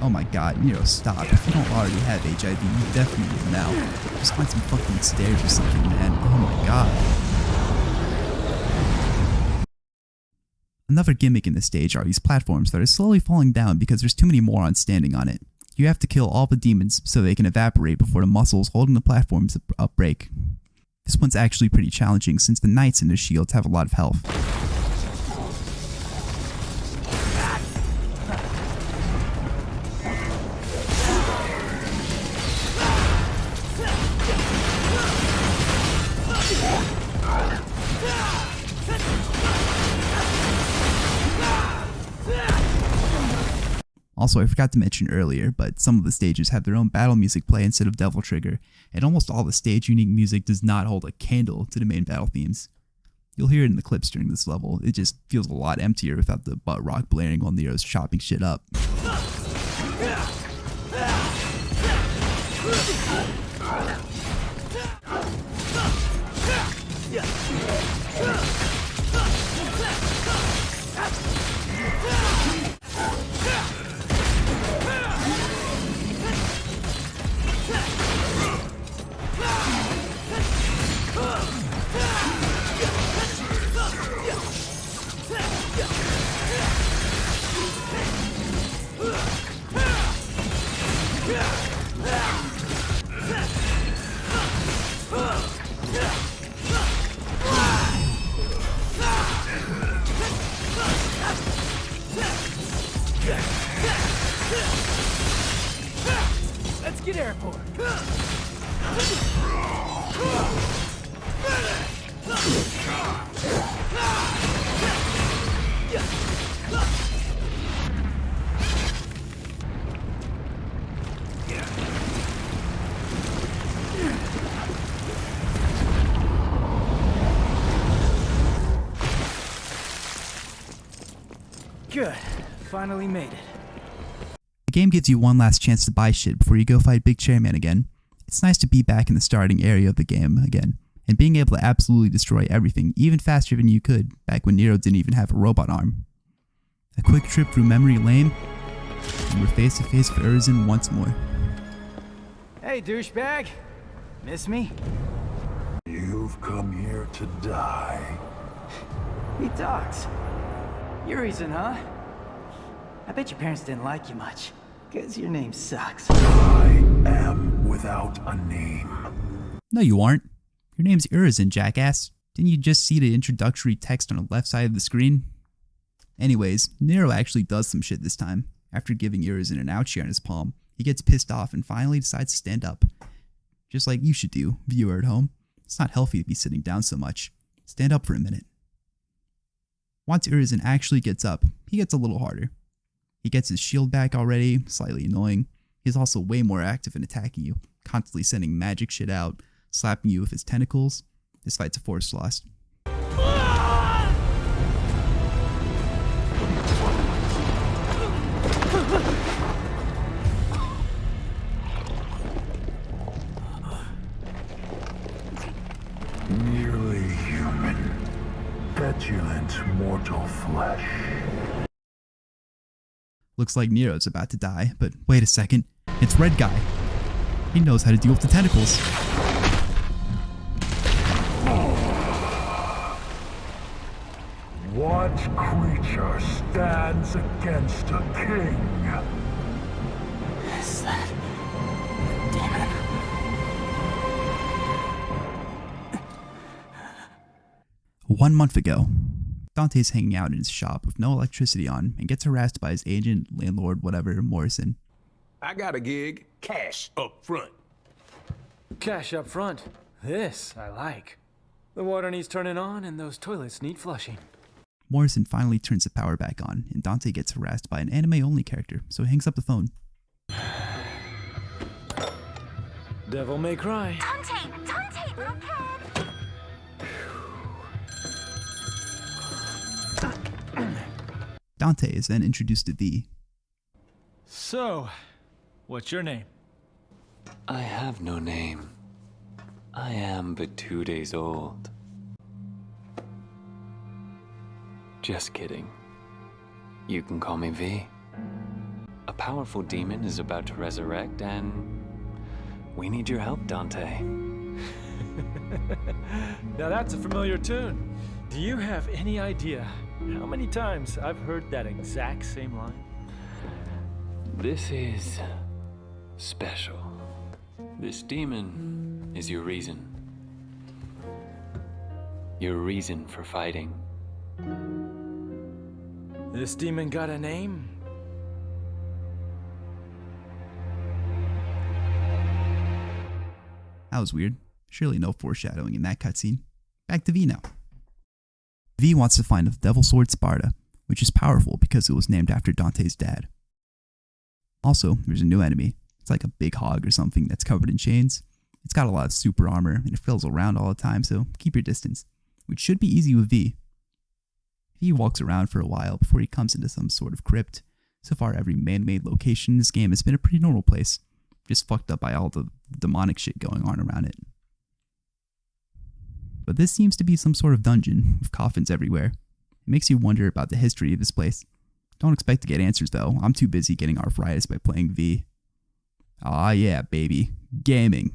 Oh my god, Nero, stop. If you don't already have HIV, you definitely will now. Just find some fucking stairs or something, man. Oh my god. Another gimmick in this stage are these platforms that are slowly falling down because there's too many morons standing on it. You have to kill all the demons so they can evaporate before the muscles holding the platforms up break. This one's actually pretty challenging since the knights and their shields have a lot of health. Also, I forgot to mention earlier, but some of the stages have their own battle music play instead of Devil Trigger, and almost all the stage unique music does not hold a candle to the main battle themes. You'll hear it in the clips during this level, it just feels a lot emptier without the butt rock blaring while Nero's chopping shit up. Let's get airborne. Good. Finally made it. The game gives you one last chance to buy shit before you go fight Big Chairman again. It's nice to be back in the starting area of the game again, and being able to absolutely destroy everything even faster than you could back when Nero didn't even have a robot arm. A quick trip through memory lane, and we're face to face with Urizen once more. Hey, douchebag. Miss me? You've come here to die. He talks. Urizen, huh? I bet your parents didn't like you much, 'cause your name sucks. I am without a name. No, you aren't. Your name's Urizen, jackass. Didn't you just see the introductory text on the left side of the screen? Anyways, Nero actually does some shit this time. After giving Urizen an ouchie on his palm, he gets pissed off and finally decides to stand up. Just like you should do, viewer at home. It's not healthy to be sitting down so much. Stand up for a minute. Once Urizen actually gets up, he gets a little harder. He gets his shield back already, slightly annoying. He's also way more active in attacking you, constantly sending magic shit out, slapping you with his tentacles. This fight's a force lost. Nearly human. Petulant mortal flesh. Looks like Nero's about to die, but wait a second, it's Red Guy. He knows how to deal with the tentacles. What creature stands against a king? Is that demon? 1 month ago, Dante's hanging out in his shop with no electricity on and gets harassed by his agent, landlord, whatever, Morrison. I got a gig. Cash up front. Cash up front. This I like. The water needs turning on and those toilets need flushing. Morrison finally turns the power back on, and Dante gets harassed by an anime-only character, so he hangs up the phone. Devil may cry. Dante, little kid! Dante is then introduced to V. So, what's your name? I have no name. I am but 2 days old. Just kidding. You can call me V. A powerful demon is about to resurrect, and we need your help, Dante. Now that's a familiar tune. Do you have any idea how many times I've heard that exact same line? This is special. This demon is your reason. Your reason for fighting. This demon got a name? That was weird. Surely no foreshadowing in that cutscene. Back to V now. V wants to find the Devil Sword Sparda, which is powerful because it was named after Dante's dad. Also, there's a new enemy. It's like a big hog or something that's covered in chains. It's got a lot of super armor and it fills around all the time, so keep your distance, which should be easy with V. V walks around for a while before he comes into some sort of crypt. So far, every man-made location in this game has been a pretty normal place, just fucked up by all the demonic shit going on around it. But this seems to be some sort of dungeon with coffins everywhere. It makes you wonder about the history of this place. Don't expect to get answers though. I'm too busy getting arthritis by playing V. Ah yeah, baby. Gaming.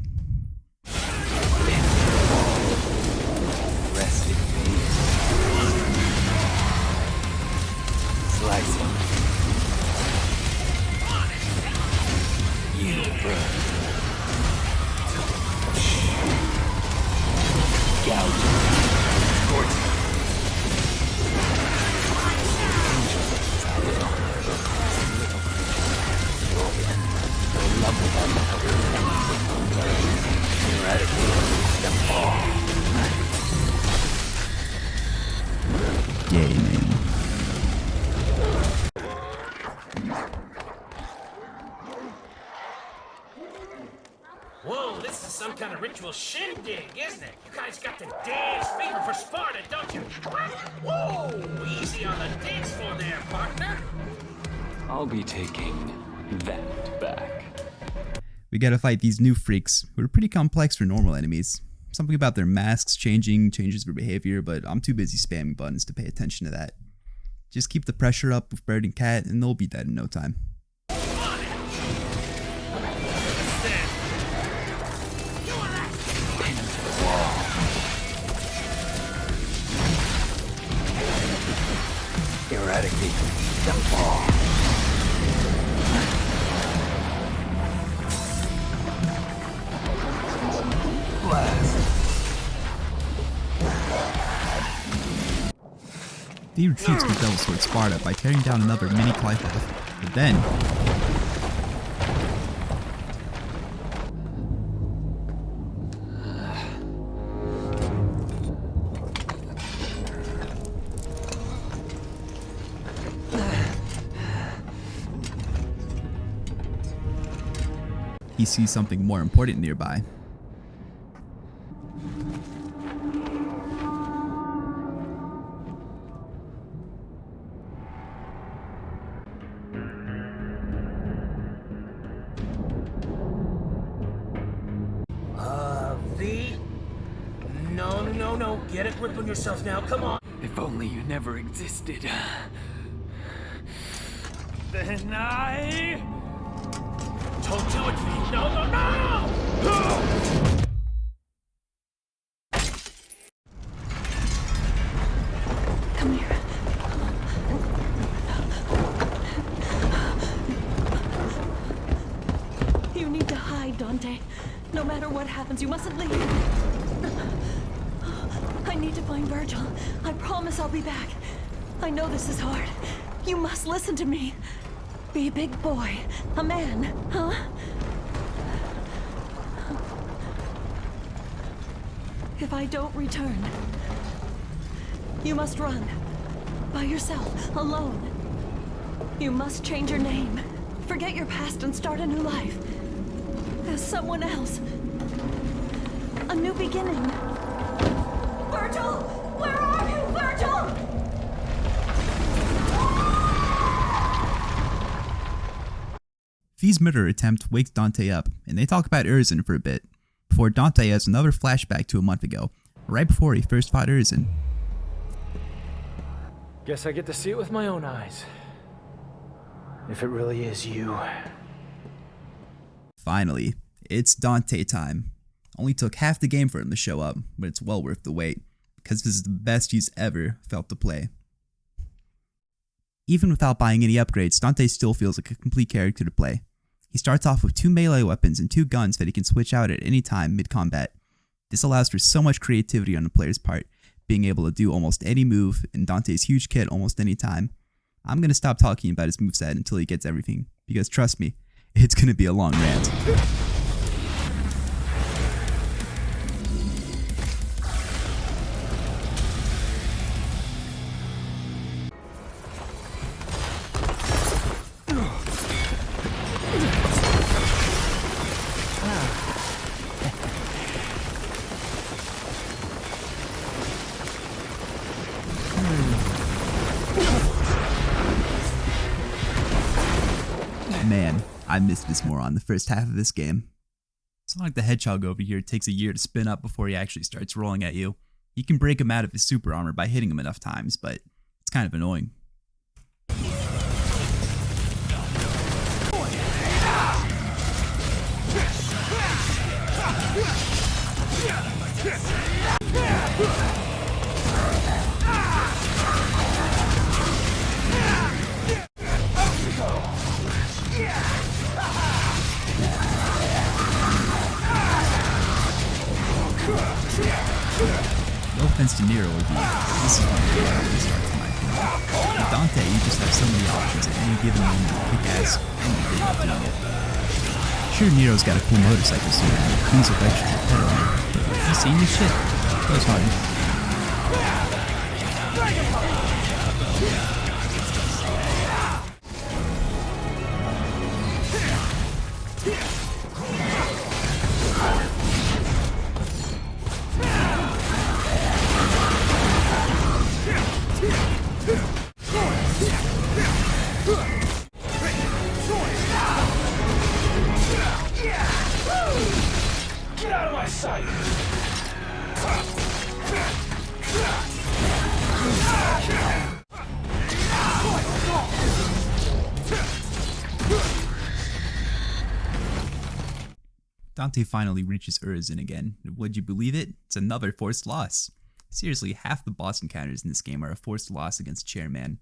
Rest in peace. Slicing. You burn. Gouging. Scorching. Yay, man. Whoa, this is some kind of ritual shindig, isn't it? You guys got the dance fever for Sparta, don't you? Whoa, easy on the dance floor there, partner. I'll be taking that back. We gotta fight these new freaks, who are pretty complex for normal enemies. Something about their masks changing changes their behavior, but I'm too busy spamming buttons to pay attention to that. Just keep the pressure up with Bird and Cat, and they'll be dead in no time. Eradicate them all. V retreats with Devil Sword Sparda by tearing down another mini Clythoth, but then he sees something more important nearby. V? No. Get a grip on yourself now, come on. If only you never existed. Then I... Don't do it, V. No! Come here. You need to hide, Dante. No matter what happens, you mustn't leave. I need to find Virgil. I promise I'll be back. I know this is hard. You must listen to me. Be a big boy. A man, huh? If I don't return, you must run. By yourself, alone. You must change your name. Forget your past and start a new life. As someone else. A new beginning. Virgil! Where are you, Virgil? V's murder attempt wakes Dante up, and they talk about Urizen for a bit, before Dante has another flashback to a month ago, right before he first fought Urizen. Guess I get to see it with my own eyes. If it really is you. Finally, it's Dante time. Only took half the game for him to show up, but it's well worth the wait, because this is the best he's ever felt to play. Even without buying any upgrades, Dante still feels like a complete character to play. He starts off with 2 melee weapons and 2 guns that he can switch out at any time mid-combat. This allows for so much creativity on the player's part, being able to do almost any move in Dante's huge kit almost any time. I'm going to stop talking about his moveset until he gets everything, because trust me, it's going to be a long rant. Man, I missed this Moron the first half of this game. Sonic the Hedgehog over here takes a year to spin up before he actually starts rolling at you. You can break him out of his super armor by hitting him enough times, but it's kind of annoying. No offense to Nero or V, this is one of the hardest starts in my opinion. With Dante, you just have so many options at any given moment to kick ass anything while doing it. Sure, Nero's got a cool motorcycle suit and Queen's Affection with pedal on it, but have you seen this shit? That was hard. Get out of my sight! Dante finally reaches Urizen again. Would you believe it? It's another forced loss. Seriously, half the boss encounters in this game are a forced loss against Chairman.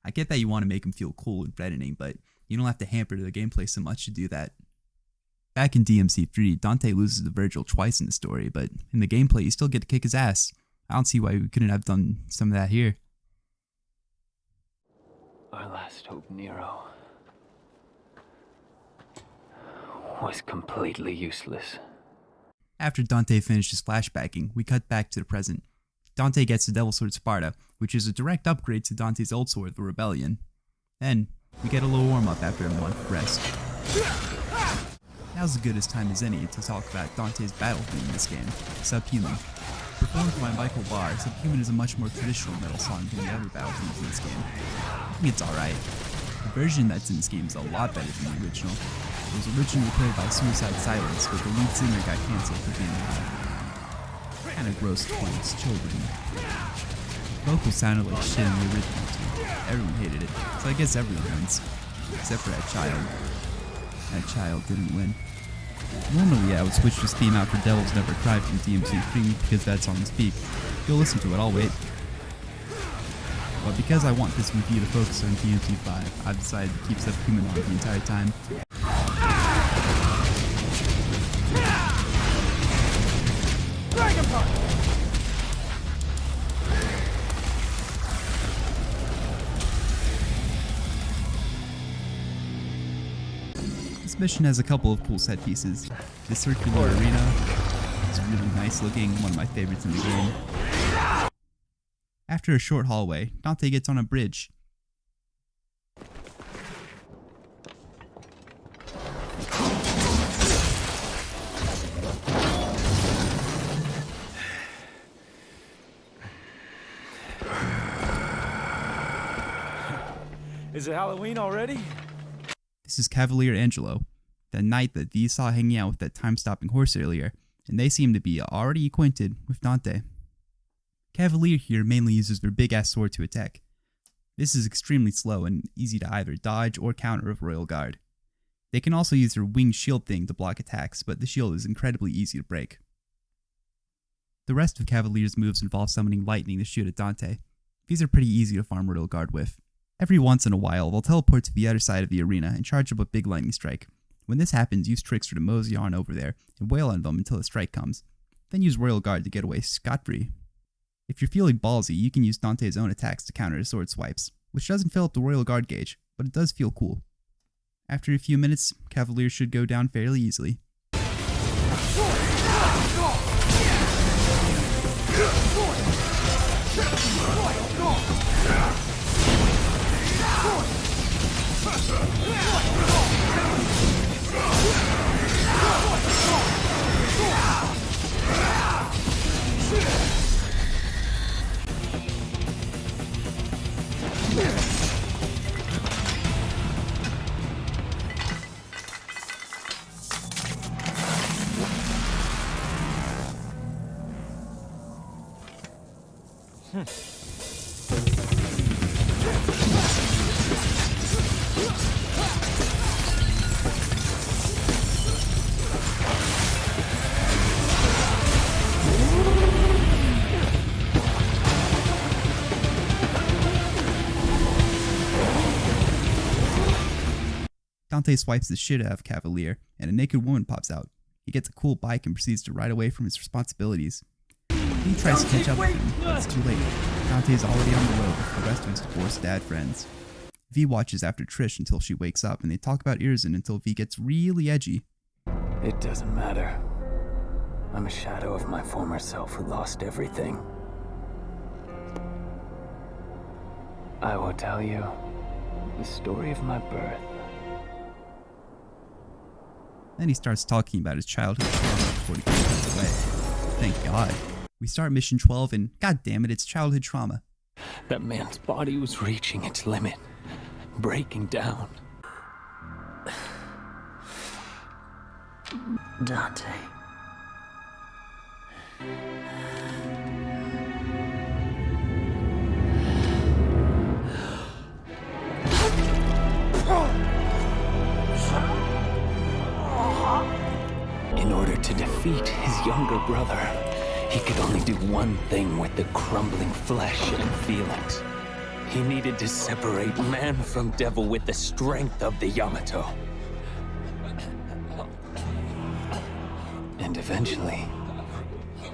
I get that you want to make him feel cool and threatening, but you don't have to hamper the gameplay so much to do that. Back in DMC3, Dante loses to Virgil twice in the story, but in the gameplay you still get to kick his ass. I don't see why we couldn't have done some of that here. Our last hope, Nero, was completely useless. After Dante finishes flashbacking, we cut back to the present. Dante gets the Devil Sword Sparta, which is a direct upgrade to Dante's old sword, the Rebellion. Then, we get a little warm-up after a month of rest. Now's as good a time as any to talk about Dante's battle theme in this game, Subhuman. Performed by Michael Barr, Subhuman is a much more traditional metal song than the other battle themes in this game. I think it's alright. The version that's in this game is a lot better than the original. It was originally played by Suicide Silence, but the lead singer got cancelled for being kinda gross towards children. The vocals sounded like shit in the original too. Everyone hated it, so I guess everyone wins. Except for that child. That child didn't win. Normally I would switch this theme out for Devil's Never Cry from DMC3 because that song is peak. Go listen to it, I'll wait. But because I want this review to focus on DMC5, I've decided to keep Subhuman on the entire time. This mission has a couple of cool set pieces. This circular arena is really nice looking, one of my favorites in the game. After a short hallway, Dante gets on a bridge. Is it Halloween already? This is Cavalier Angelo, the knight that V saw hanging out with that time-stopping horse earlier, and they seem to be already acquainted with Dante. Cavalier here mainly uses their big-ass sword to attack. This is extremely slow and easy to either dodge or counter with Royal Guard. They can also use their winged shield thing to block attacks, but the shield is incredibly easy to break. The rest of Cavalier's moves involve summoning lightning to shoot at Dante. These are pretty easy to farm Royal Guard with. Every once in a while, they'll teleport to the other side of the arena and charge up a big lightning strike. When this happens, use Trickster to mosey on over there and wail on them until the strike comes. Then use Royal Guard to get away scot-free. If you're feeling ballsy, you can use Dante's own attacks to counter his sword swipes, which doesn't fill up the Royal Guard gauge, but it does feel cool. After a few minutes, Cavalier should go down fairly easily. Dante swipes the shit out of Cavalier, and a naked woman pops out. He gets a cool bike and proceeds to ride away from his responsibilities. He tries to catch up with him, but it's too late. Dante is already on the road with the rest of his divorced dad friends. V watches after Trish until she wakes up, and they talk about Irzin until V gets really edgy. It doesn't matter. I'm a shadow of my former self who lost everything. I will tell you the story of my birth. Then he starts talking about his childhood trauma before he goes away. Thank God. We start mission 12 and god damn it, it's childhood trauma. That man's body was reaching its limit, breaking down. Dante. In order to defeat his younger brother, he could only do one thing with the crumbling flesh and feelings. He needed to separate man from devil with the strength of the Yamato. And eventually,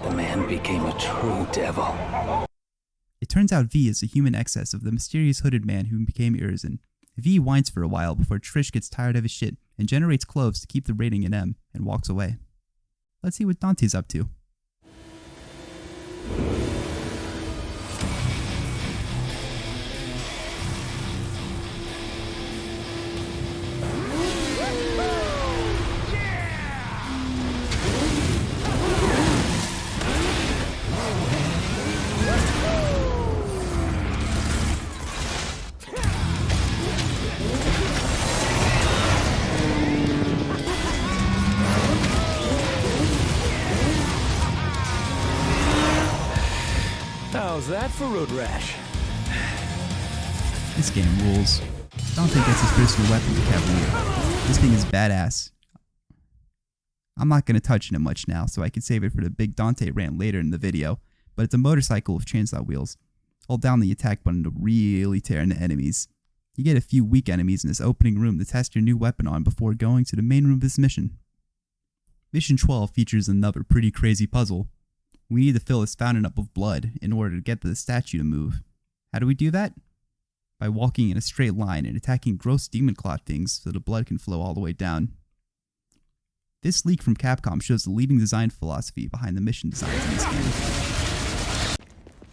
the man became a true devil. It turns out V is the human excess of the mysterious hooded man who became Irzin. V whines for a while before Trish gets tired of his shit and generates cloves to keep the rating in M and walks away. Let's see what Dante's up to. How's that for road rash? This game rules. Dante gets his personal weapon, the Cavalier. This thing is badass. I'm not going to touch on it much now, so I can save it for the big Dante rant later in the video, but it's a motorcycle with chainsaw wheels. Hold down the attack button to really tear into enemies. You get a few weak enemies in this opening room to test your new weapon on before going to the main room of this mission. Mission 12 features another pretty crazy puzzle. We need to fill this fountain up with blood in order to get the statue to move. How do we do that? By walking in a straight line and attacking gross demon clot things so the blood can flow all the way down. This leak from Capcom shows the leading design philosophy behind the mission designs in this game.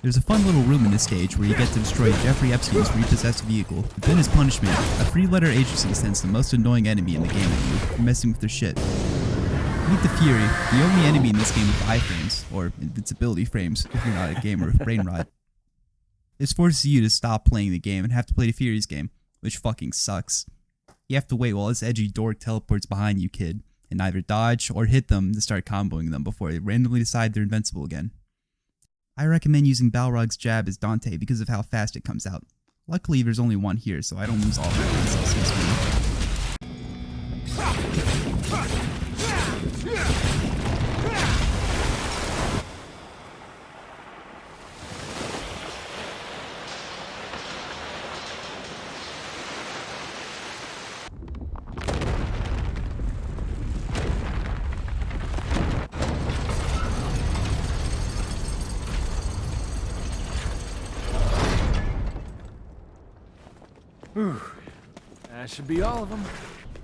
There's a fun little room in this stage where you get to destroy Jeffrey Epstein's repossessed vehicle. Then as punishment, a three-letter agency sends the most annoying enemy in the game at you for messing with their shit. Meet the Fury, the only enemy in this game with iframes, or invincibility frames if you're not a gamer with brain rot. This forces you to stop playing the game and have to play the Fury's game, which fucking sucks. You have to wait while this edgy dork teleports behind you, kid, and either dodge or hit them to start comboing them before they randomly decide they're invincible again. I recommend using Balrog's jab as Dante because of how fast it comes out. Luckily there's only one here, so I don't lose all my resources this speed. Whew. That should be all of them.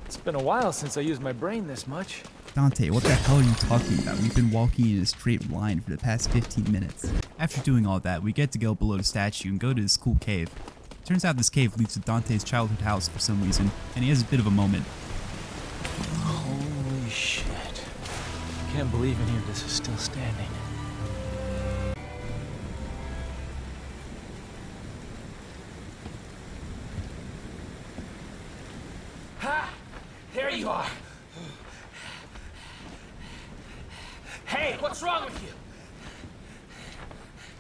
It's been a while since I used my brain this much. Dante, what the hell are you talking about? We've been walking in a straight line for the past 15 minutes. After doing all that, we get to go below the statue and go to this cool cave. Turns out this cave leads to Dante's childhood house for some reason, and he has a bit of a moment. Holy shit. Can't believe any of this is still standing. Ha! There you are. Hey, what's wrong with you?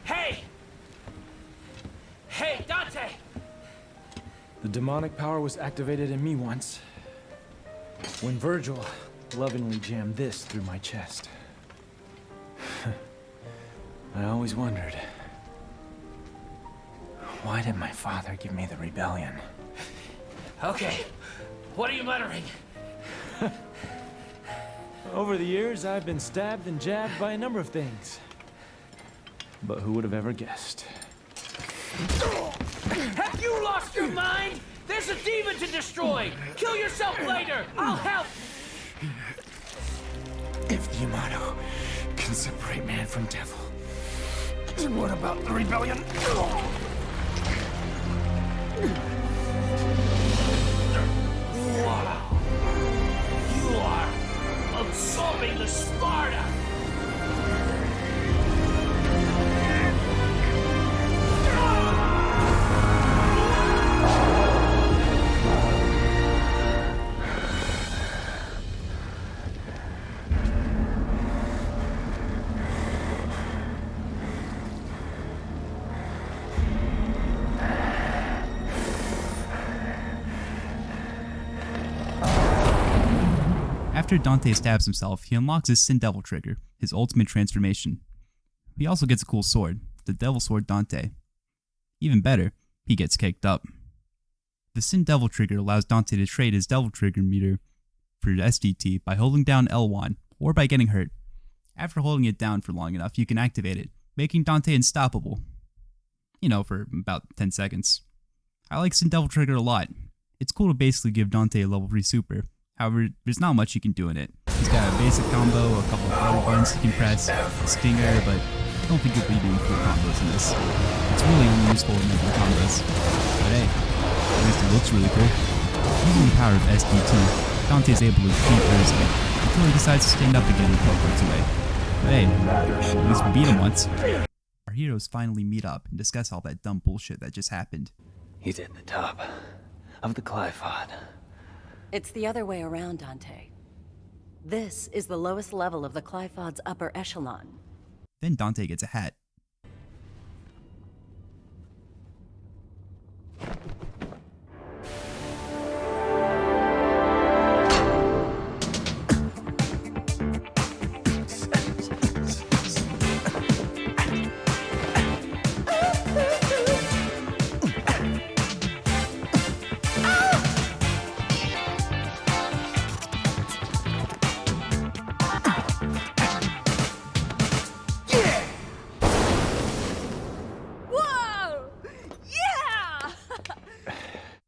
Hey! Hey, Dante! The demonic power was activated in me once, when Virgil lovingly jammed this through my chest. I always wondered, why did my father give me the rebellion? Okay, what are you muttering? Over the years, I've been stabbed and jabbed by a number of things. But who would have ever guessed? Have you lost your mind? There's a demon to destroy! Kill yourself later! I'll help! If the Yamato can separate man from devil, then what about the rebellion? Wow! You are absorbing the Sparta! After Dante stabs himself, he unlocks his Sin Devil trigger, his ultimate transformation. He also gets a cool sword, the Devil Sword Dante. Even better, he gets caked up. The Sin Devil trigger allows Dante to trade his Devil Trigger meter for SDT by holding down L1 or by getting hurt. After holding it down for long enough, you can activate it, making Dante unstoppable. You know, for about 10 seconds. I like Sin Devil trigger a lot. It's cool to basically give Dante a level 3 super. However, there's not much you can do in it. He's got a basic combo, a couple of auto buttons he can press, a stinger, but I don't think you'll be doing full combos in this. It's really only useful in making combos. But hey, at least it looks really cool. Using the power of SDT, Dante is able to defeat Erza until he decides to stand up again and teleports away. But hey, at least we beat him once. Our heroes finally meet up and discuss all that dumb bullshit that just happened. He's at the top of the Qliphoth. It's the other way around, Dante. This is the lowest level of the Qliphod's upper echelon. Then Dante gets a hat.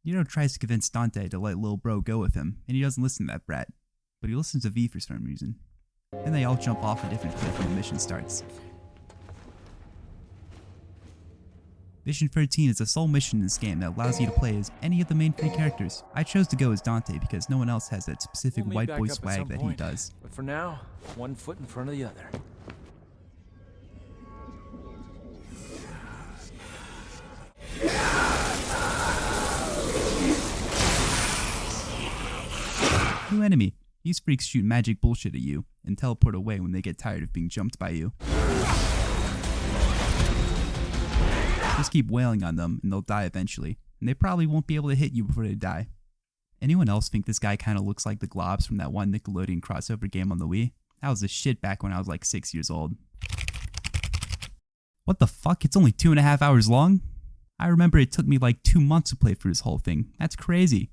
Nero tries to convince Dante to let Lil Bro go with him, and he doesn't listen to that brat. but he listens to V for some reason. Then they all jump off a different cliff when the mission starts. Mission 13 is the sole mission in this game that allows you to play as any of the main 3 characters. I chose to go as Dante because no one else has that specific We'll meet white back boy up at swag some that he point. does. But for now, one foot in front of the other. New enemy. These freaks shoot magic bullshit at you and teleport away when they get tired of being jumped by you. Just keep wailing on them and they'll die eventually, and they probably won't be able to hit you before they die. Anyone else think this guy kinda looks like the Globs from that one Nickelodeon crossover game on the Wii? That was the shit back when I was like 6 years old. What the fuck? It's only 2.5 hours long? I remember it took me like 2 months to play through this whole thing. That's crazy.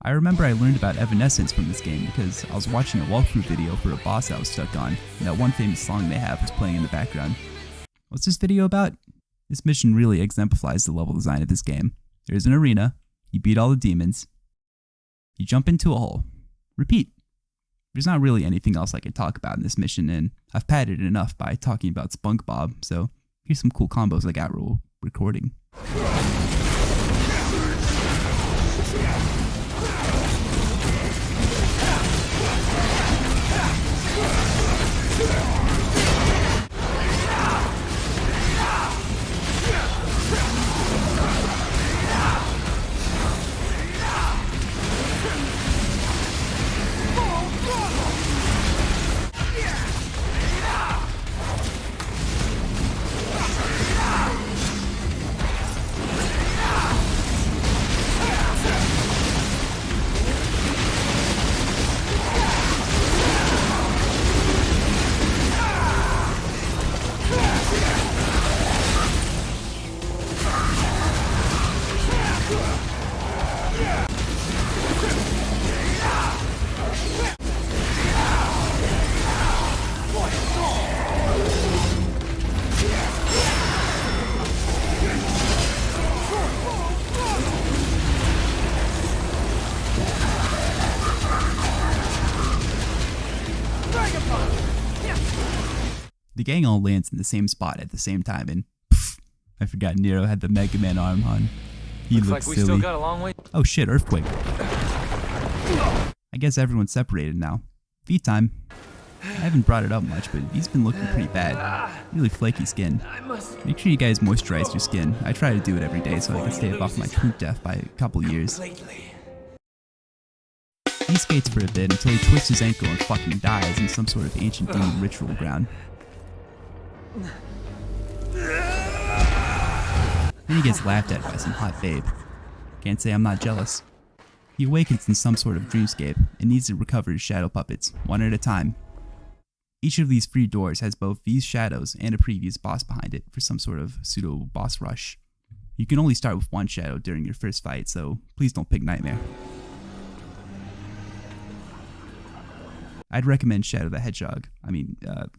I remember I learned about Evanescence from this game because I was watching a walkthrough video for a boss I was stuck on, and that one famous song they have was playing in the background. What's this video about? This mission really exemplifies the level design of this game. There's an arena, you beat all the demons, you jump into a hole, repeat. There's not really anything else I can talk about in this mission, and I've padded it enough by talking about SpongeBob, so here's some cool combos I got while recording. The gang all lands in the same spot at the same time, and pff, I forgot Nero had the Mega Man arm on. He Looks looks like we silly. still got a long way. Oh shit, earthquake. I guess everyone's separated now. V time. I haven't brought it up much, but he's been looking pretty bad. Really flaky skin. Make sure you guys moisturize your skin. I try to do it every day so I can stave off my proof death by a couple years. He skates for a bit until he twists his ankle and fucking dies in some sort of ancient demon ritual ground. Then he gets laughed at by some hot babe. Can't say I'm not jealous. He awakens in some sort of dreamscape and needs to recover his shadow puppets, one at a time. Each of these free doors has both these shadows and a previous boss behind it for some sort of pseudo boss rush. You can only start with one shadow during your first fight, so please don't pick Nightmare. I'd recommend Shadow the Hedgehog,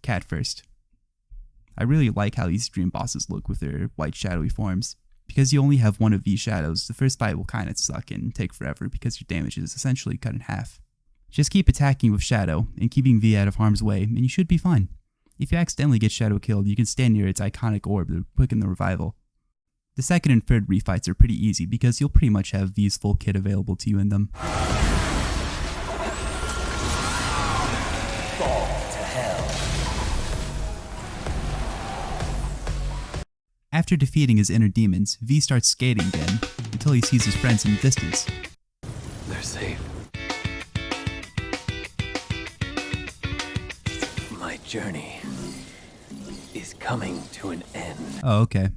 Cat first. I really like how these dream bosses look with their white shadowy forms. Because you only have one of these shadows, the first fight will kinda suck and take forever because your damage is essentially cut in half. Just keep attacking with Shadow and keeping V out of harm's way and you should be fine. If you accidentally get Shadow killed, you can stand near its iconic orb to quicken the revival. The second and third refights are pretty easy because you'll pretty much have V's full kit available to you in them. After defeating his inner demons, V starts skating again, until he sees his friends in the distance. They're safe. My journey is coming to an end. Oh, okay.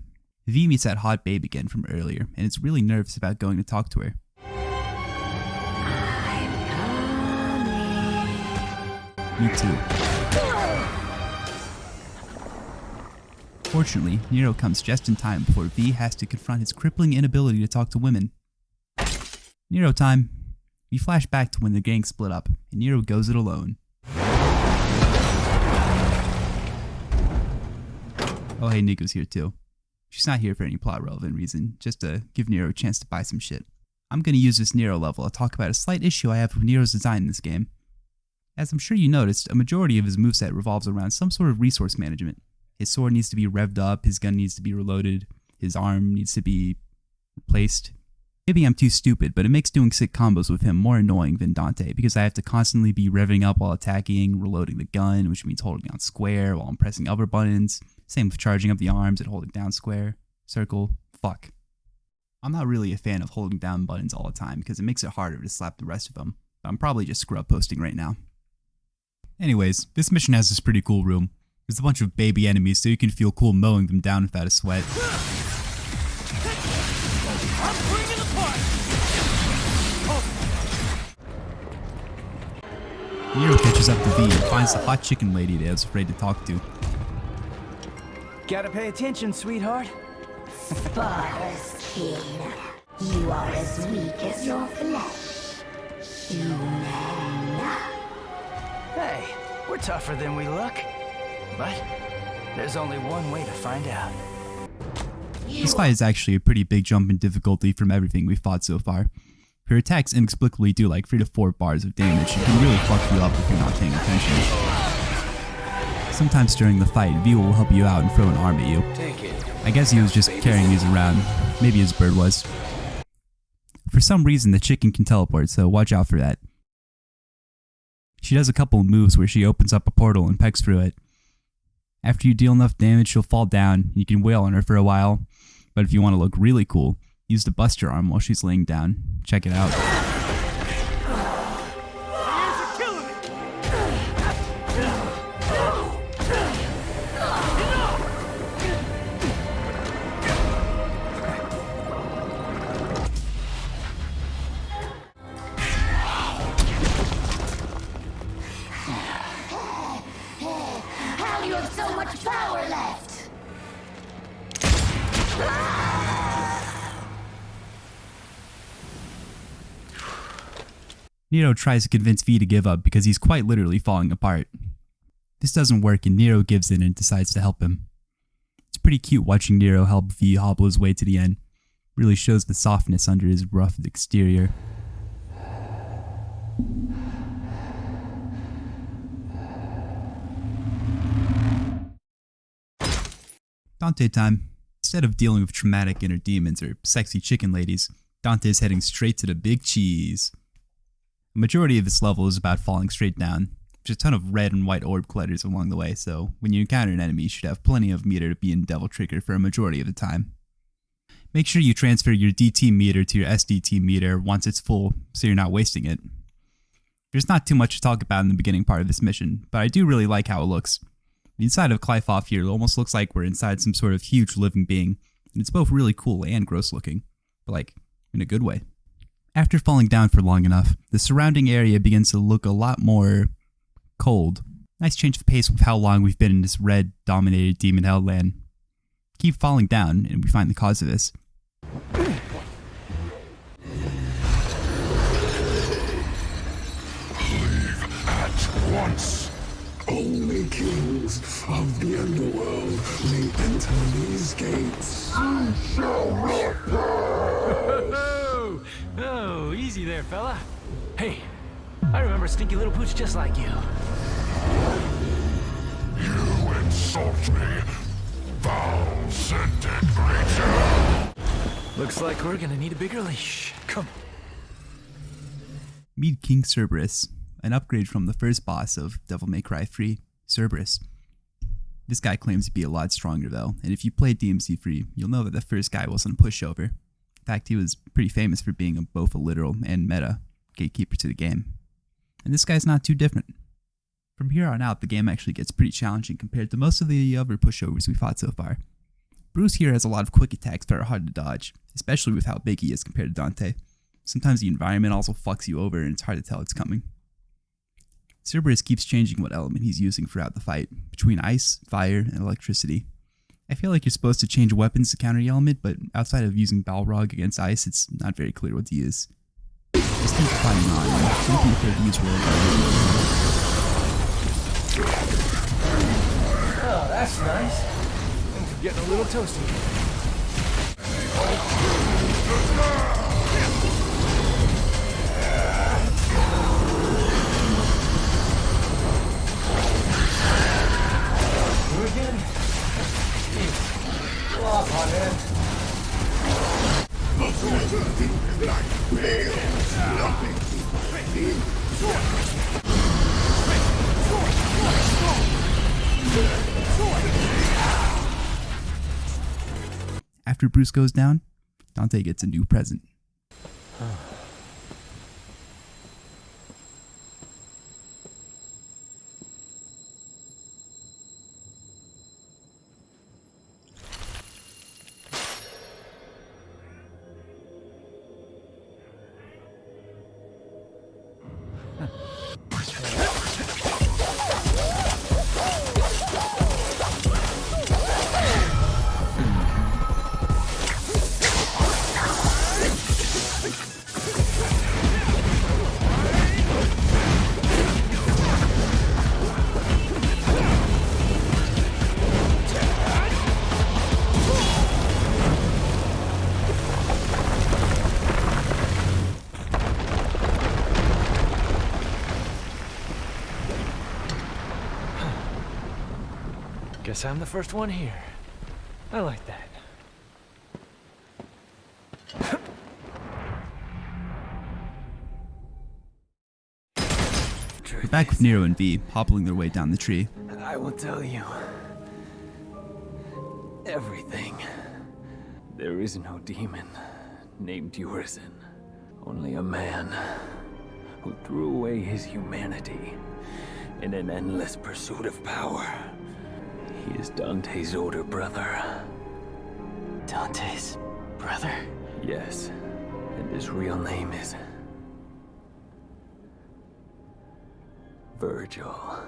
V meets that hot babe again from earlier, and is really nervous about going to talk to her. Me too. Fortunately, Nero comes just in time before V has to confront his crippling inability to talk to women. Nero time. We flash back to when the gang split up, and Nero goes it alone. Oh hey, Nico's here too. She's not here for any plot relevant reason, just to give Nero a chance to buy some shit. I'm gonna use this Nero level to talk about a slight issue I have with Nero's design in this game. As I'm sure you noticed, a majority of his moveset revolves around some sort of resource management. His sword needs to be revved up, his gun needs to be reloaded, his arm needs to be replaced. Maybe I'm too stupid, but it makes doing sick combos with him more annoying than Dante because I have to constantly be revving up while attacking, reloading the gun, which means holding down square while I'm pressing other buttons. Same with charging up the arms and holding down square, circle, fuck. I'm not really a fan of holding down buttons all the time because it makes it harder to slap the rest of them, but I'm probably just scrub posting right now. Anyways, this mission has this pretty cool room. There's a bunch of baby enemies so you can feel cool mowing them down without a sweat. Nero catches up to V and finds the hot chicken lady that I was afraid to talk to. Gotta pay attention, sweetheart. Sparta's kin. You are as weak as your flesh. Human. Hey, we're tougher than we look. But there's only one way to find out. This fight is actually a pretty big jump in difficulty from everything we've fought so far. Her attacks inexplicably do like 3 to 4 bars of damage and can really fuck you up if you're not paying attention. Sometimes during the fight, V will help you out and throw an arm at you. I guess he was just carrying these around. Maybe his bird was. For some reason, the chicken can teleport, so watch out for that. She does a couple of moves where she opens up a portal and pecks through it. After you deal enough damage, she'll fall down. You can wail on her for a while, but if you want to look really cool, use the Buster arm while she's laying down. Check it out. How do you have so much power left? Nero tries to convince V to give up because he's quite literally falling apart. This doesn't work and Nero gives in and decides to help him. It's pretty cute watching Nero help V hobble his way to the end. Really shows the softness under his rough exterior. Dante time. Instead of dealing with traumatic inner demons or sexy chicken ladies, Dante is heading straight to the big cheese. The majority of this level is about falling straight down. There's a ton of red and white orb collectors along the way, so when you encounter an enemy, you should have plenty of meter to be in Devil Trigger for a majority of the time. Make sure you transfer your DT meter to your SDT meter once it's full, so you're not wasting it. There's not too much to talk about in the beginning part of this mission, but I do really like how it looks. The inside of Qliphoth here almost looks like we're inside some sort of huge living being, and it's both really cool and gross looking, but like, in a good way. After falling down for long enough, the surrounding area begins to look a lot more cold. Nice change of pace with how long we've been in this red-dominated demon hell land. Keep falling down, and we find the cause of this. Leave at once. Only kings of the underworld may enter these gates. You shall not pass. Oh, easy there, fella. Hey, I remember a stinky little pooch just like you. You insult me, foul-scented creature. Looks like we're gonna need a bigger leash. Come. Meet King Cerberus, an upgrade from the first boss of Devil May Cry 3, Cerberus. This guy claims to be a lot stronger though, and if you played DMC3, you'll know that the first guy wasn't a pushover. In fact, he was pretty famous for being both a literal and meta gatekeeper to the game. And this guy's not too different. From here on out, the game actually gets pretty challenging compared to most of the other pushovers we fought so far. Bruce here has a lot of quick attacks that are hard to dodge, especially with how big he is compared to Dante. Sometimes the environment also fucks you over and it's hard to tell it's coming. Cerberus keeps changing what element he's using throughout the fight, between ice, fire, and electricity. I feel like you're supposed to change weapons to counter the element, but outside of using Balrog against ice, it's not very clear what to use. Just keep fighting on, and don't be afraid to use Oh, that's nice. Things are getting a little toasty. After Bruce goes down, Dante gets a new present. Guess I'm the first one here. I like that. We're back with Nero and V, hobbling their way down the tree. I will tell you everything. There is no demon named Urizen. Only a man who threw away his humanity in an endless pursuit of power. He is Dante's older brother. Dante's brother? Yes, and his real name is Virgil.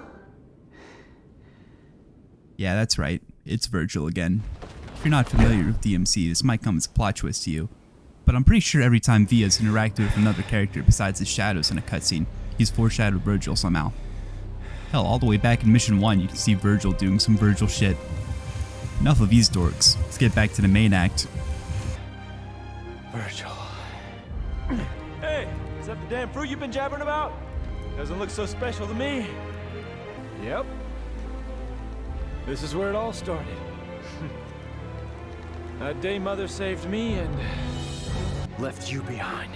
Yeah, that's right. It's Virgil again. If you're not familiar with DMC, this might come as a plot twist to you, but I'm pretty sure every time V has interacted with another character besides his shadows in a cutscene, he's foreshadowed Virgil somehow. Hell, all the way back in Mission 1, you can see Virgil doing some Virgil shit. Enough of these dorks. Let's get back to the main act. Virgil. Hey, is that the damn fruit you've been jabbering about? Doesn't look so special to me. Yep. This is where it all started. That day Mother saved me and left you behind.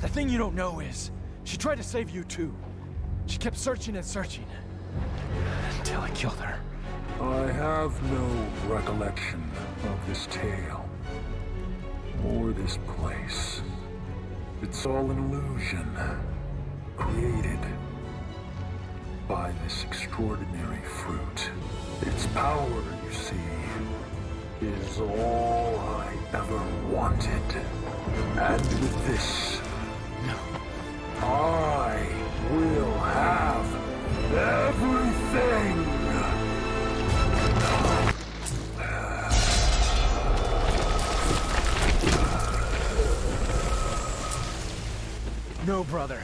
The thing you don't know is, she tried to save you too. She kept searching and searching, until I killed her. I have no recollection of this tale, or this place. It's all an illusion, created by this extraordinary fruit. Its power, you see, is all I ever wanted. And with this, I will have everything! No, brother.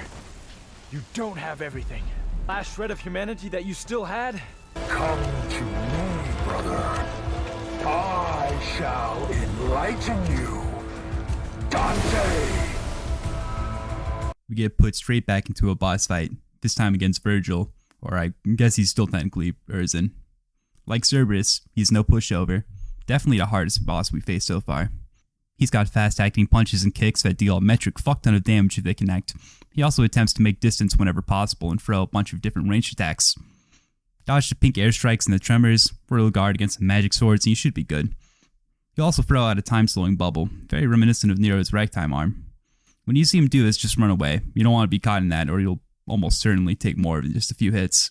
You don't have everything. Last shred of humanity that you still had? Come to me, brother. I shall enlighten you, Dante! We get put straight back into a boss fight, this time against Virgil, or I guess he's still technically Urizen. Like Cerberus, he's no pushover. Definitely the hardest boss we faced so far. He's got fast-acting punches and kicks that deal a metric fuck ton of damage if they connect. He also attempts to make distance whenever possible and throw a bunch of different ranged attacks. Dodge the pink airstrikes and the tremors, royal guard against the magic swords, and you should be good. He'll also throw out a time-slowing bubble, very reminiscent of Nero's ragtime arm. When you see him do this, just run away. You don't want to be caught in that, or you'll almost certainly take more than just a few hits.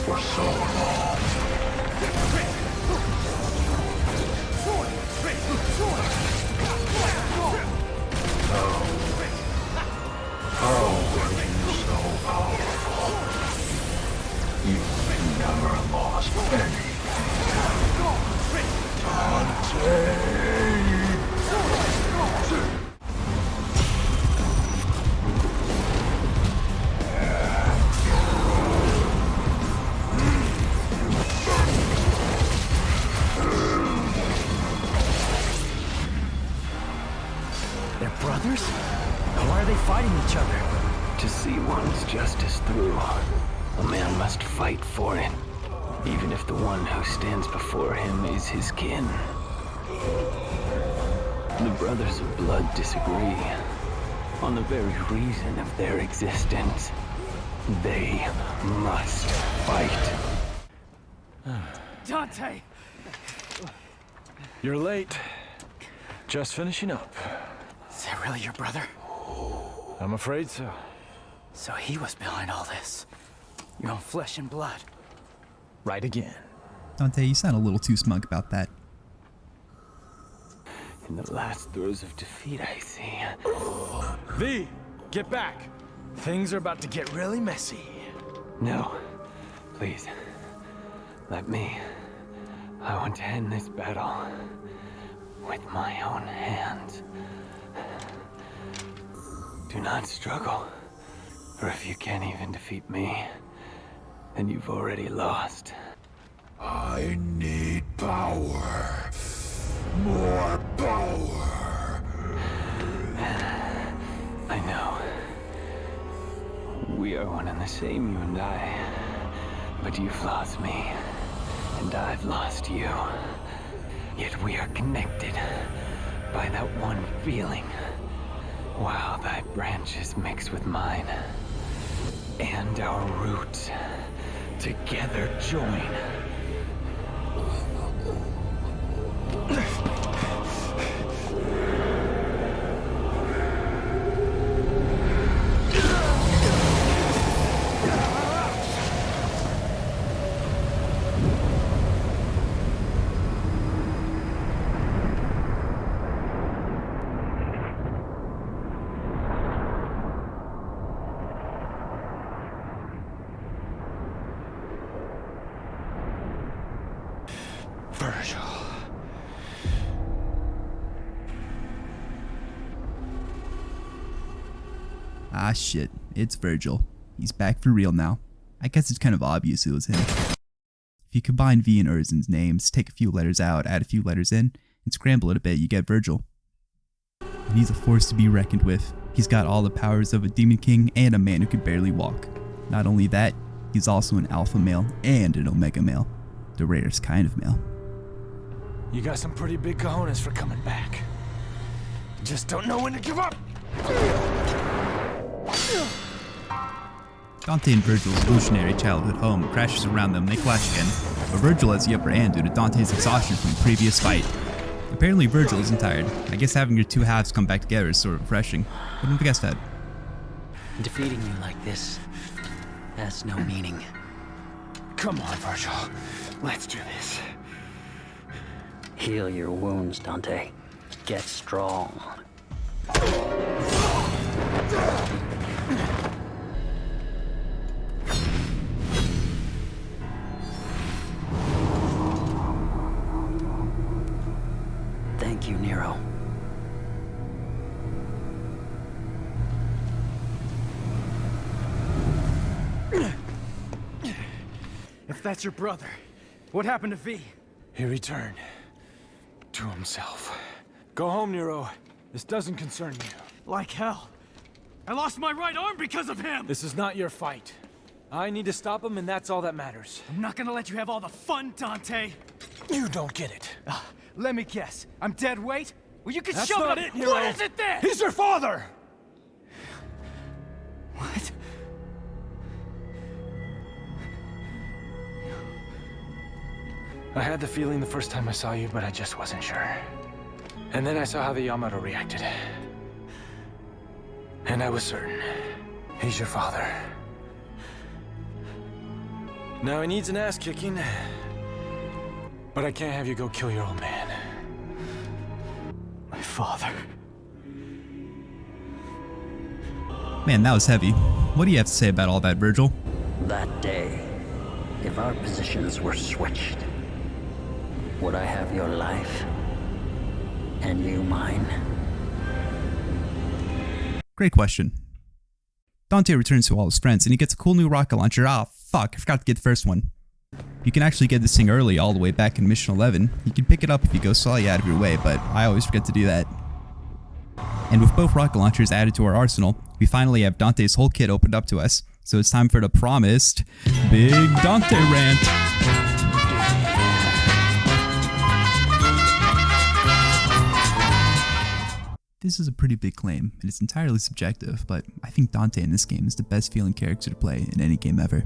For so long. How are you so powerful? They're brothers? Why are they fighting each other? To see one's justice through, a man must fight for it, even if the one who stands before him is his kin. The brothers of blood disagree on the very reason of their existence. They must fight. Dante! You're late. Just finishing up. Is that really your brother? I'm afraid so. So he was behind all this. Your own flesh and blood. Right again. Dante, you sound a little too smug about that. In the last throes of defeat, I see. V, get back. Things are about to get really messy. No, please. Let me. I want to end this battle with my own hands. Do not struggle, for if you can't even defeat me, then you've already lost. I need power. More power. I know. We are one and the same, you and I. But you've lost me, and I've lost you. Yet we are connected by that one feeling. While thy branches mix with mine, and our roots together join. Virgil. Ah shit, it's Virgil. He's back for real now. I guess it's kind of obvious it was him. If you combine V and Urzen's names, take a few letters out, add a few letters in, and scramble it a bit, you get Virgil. And he's a force to be reckoned with. He's got all the powers of a demon king and a man who could barely walk. Not only that, he's also an alpha male and an omega male. The rarest kind of male. You got some pretty big cojones for coming back. Just don't know when to give up. Dante and Virgil's illusionary childhood home crashes around them and they clash again, but Virgil has the upper hand due to Dante's exhaustion from the previous fight. Apparently Virgil isn't tired. I guess having your two halves come back together is sort of refreshing. Wouldn't have guessed that. Defeating you like this has no meaning. Come on, Virgil. Let's do this. Heal your wounds, Dante. Get strong. Thank you, Nero. If that's your brother, what happened to V? He returned to himself. Go home, Nero. This doesn't concern you. Like hell. I lost my right arm because of him! This is not your fight. I need to stop him, and that's all that matters. I'm not gonna let you have all the fun, Dante! You don't get it. Let me guess. I'm dead weight? Well, you can That's shove not it it, Nero. What is it then? He's your father! What? I had the feeling the first time I saw you, but I just wasn't sure. And then I saw how the Yamato reacted. And I was certain. He's your father. Now he needs an ass kicking. But I can't have you go kill your old man. My father. Man, that was heavy. What do you have to say about all that, Virgil? That day, if our positions were switched, would I have your life? And you mine? Great question. Dante returns to all his friends and he gets a cool new rocket launcher. Ah, fuck, I forgot to get the first one. You can actually get this thing early all the way back in Mission 11. You can pick it up if you go slightly out of your way, but I always forget to do that. And with both rocket launchers added to our arsenal, we finally have Dante's whole kit opened up to us. So it's time for the promised Big Dante Rant. This is a pretty big claim, and it's entirely subjective, but I think Dante in this game is the best feeling character to play in any game ever.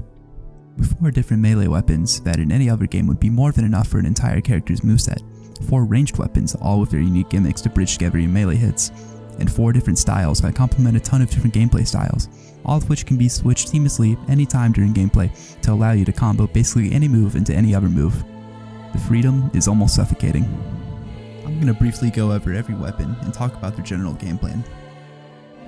With 4 different melee weapons that in any other game would be more than enough for an entire character's moveset, 4 ranged weapons all with their unique gimmicks to bridge together your melee hits, and 4 different styles that complement a ton of different gameplay styles, all of which can be switched seamlessly anytime during gameplay to allow you to combo basically any move into any other move. The freedom is almost suffocating. I'm going to briefly go over every weapon and talk about their general game plan.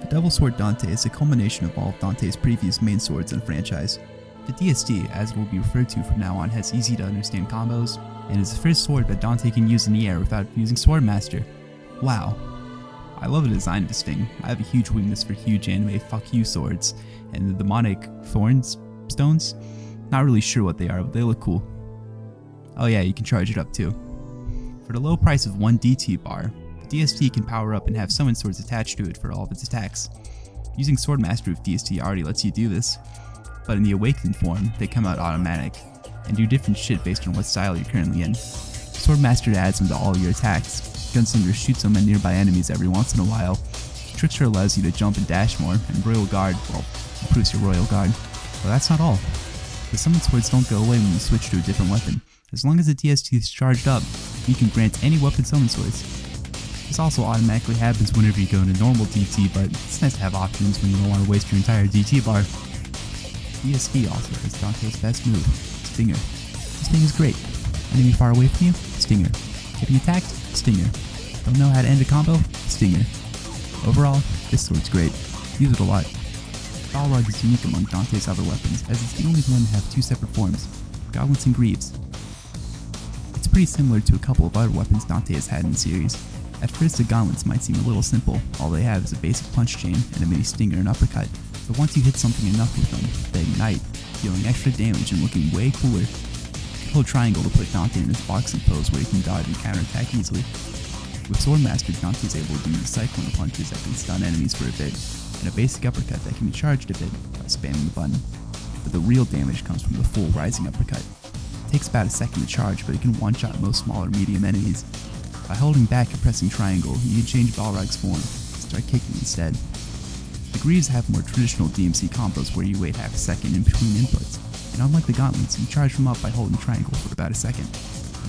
The Devil Sword Dante is a culmination of all of Dante's previous main swords in the franchise. The DSD, as it will be referred to from now on, has easy to understand combos, and is the first sword that Dante can use in the air without using Swordmaster. Wow. I love the design of this thing. I have a huge weakness for huge anime fuck you swords, and the demonic thorns stones? Not really sure what they are, but they look cool. Oh yeah, you can charge it up too. For the low price of 1 DT bar, the DST can power up and have summon swords attached to it for all of its attacks. Using Swordmaster with DST already lets you do this, but in the Awakened form, they come out automatic, and do different shit based on what style you're currently in. Swordmaster adds them to all your attacks. Gunslinger shoots them at nearby enemies every once in a while. Trickster allows you to jump and dash more, and Royal Guard, well, improves your Royal Guard. But that's not all. The summon swords don't go away when you switch to a different weapon. As long as the DST is charged up, you can grant any weapon summon swords. This also automatically happens whenever you go into normal DT, but it's nice to have options when you don't want to waste your entire DT bar. DST also has Dante's best move, Stinger. This thing is great. Enemy far away from you? Stinger. Getting attacked? Stinger. Don't know how to end a combo? Stinger. Overall, this sword's great. Use it a lot. Balrog is unique among Dante's other weapons, as it's the only one to have 2 separate forms, Gauntlets and Greaves. It's pretty similar to a couple of other weapons Dante has had in the series. At first the Gauntlets might seem a little simple, all they have is a basic punch chain and a mini stinger and uppercut, but once you hit something enough with them, they ignite, dealing extra damage and looking way cooler. Hold triangle to put Dante in his boxing pose where he can dodge and counterattack easily. With Swordmaster, Dante is able to do cycling punches that can stun enemies for a bit, and a basic uppercut that can be charged a bit by spamming the button. But the real damage comes from the full rising uppercut. It takes about a second to charge, but it can one-shot most small or medium enemies. By holding back and pressing triangle, you can change Balrog's form and start kicking instead. The Greaves have more traditional DMC combos where you wait half a second in between inputs, and unlike the Gauntlets, you charge them up by holding triangle for about a second,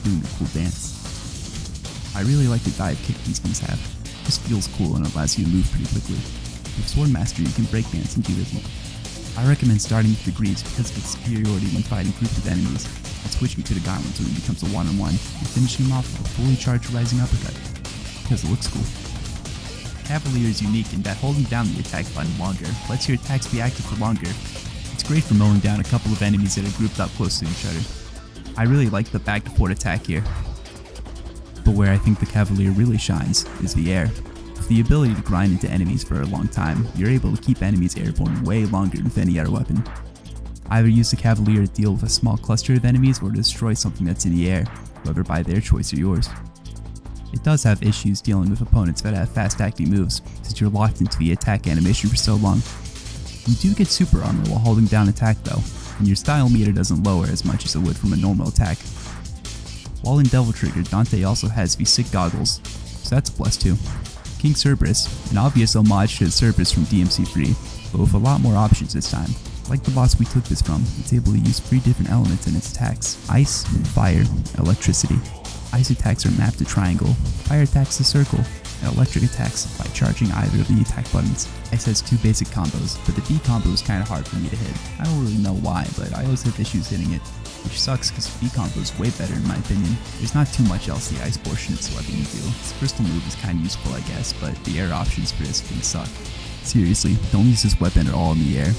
doing a cool dance. I really like the dive kick these things have. This feels cool and allows you to move pretty quickly. With Swordmaster, you can breakdance and do rhythmic. I recommend starting with the Greaves because of its superiority when fighting groups of enemies, and switching to the Gauntlets when it becomes a one-on-one, and finishing them off with a fully charged rising uppercut, because it looks cool. Cavalier is unique in that holding down the attack button longer lets your attacks be active for longer. It's great for mowing down a couple of enemies that are grouped up close to each other. I really like the back to forward attack here. But where I think the Cavalier really shines is the air. With the ability to grind into enemies for a long time, you're able to keep enemies airborne way longer than with any other weapon. Either use the Cavalier to deal with a small cluster of enemies or to destroy something that's in the air, whether by their choice or yours. It does have issues dealing with opponents that have fast acting moves, since you're locked into the attack animation for so long. You do get super armor while holding down attack though, and your style meter doesn't lower as much as it would from a normal attack. While in Devil Trigger, Dante also has the sick goggles, so that's a plus too. King Cerberus, an obvious homage to the Cerberus from DMC3, but with a lot more options this time. Like the boss we took this from, it's able to use 3 different elements in its attacks: ice, fire, and electricity. Ice attacks are mapped to triangle, fire attacks to circle, and electric attacks by charging either of the attack buttons. Ice has 2 basic combos, but the B combo is kinda hard for me to hit. I don't really know why, but I always have issues hitting it, which sucks because B combo is way better in my opinion. There's not too much else the ice portion is letting you do. Its crystal move is kinda useful I guess, but the air options for this thing suck. Seriously, don't use this weapon at all in the air.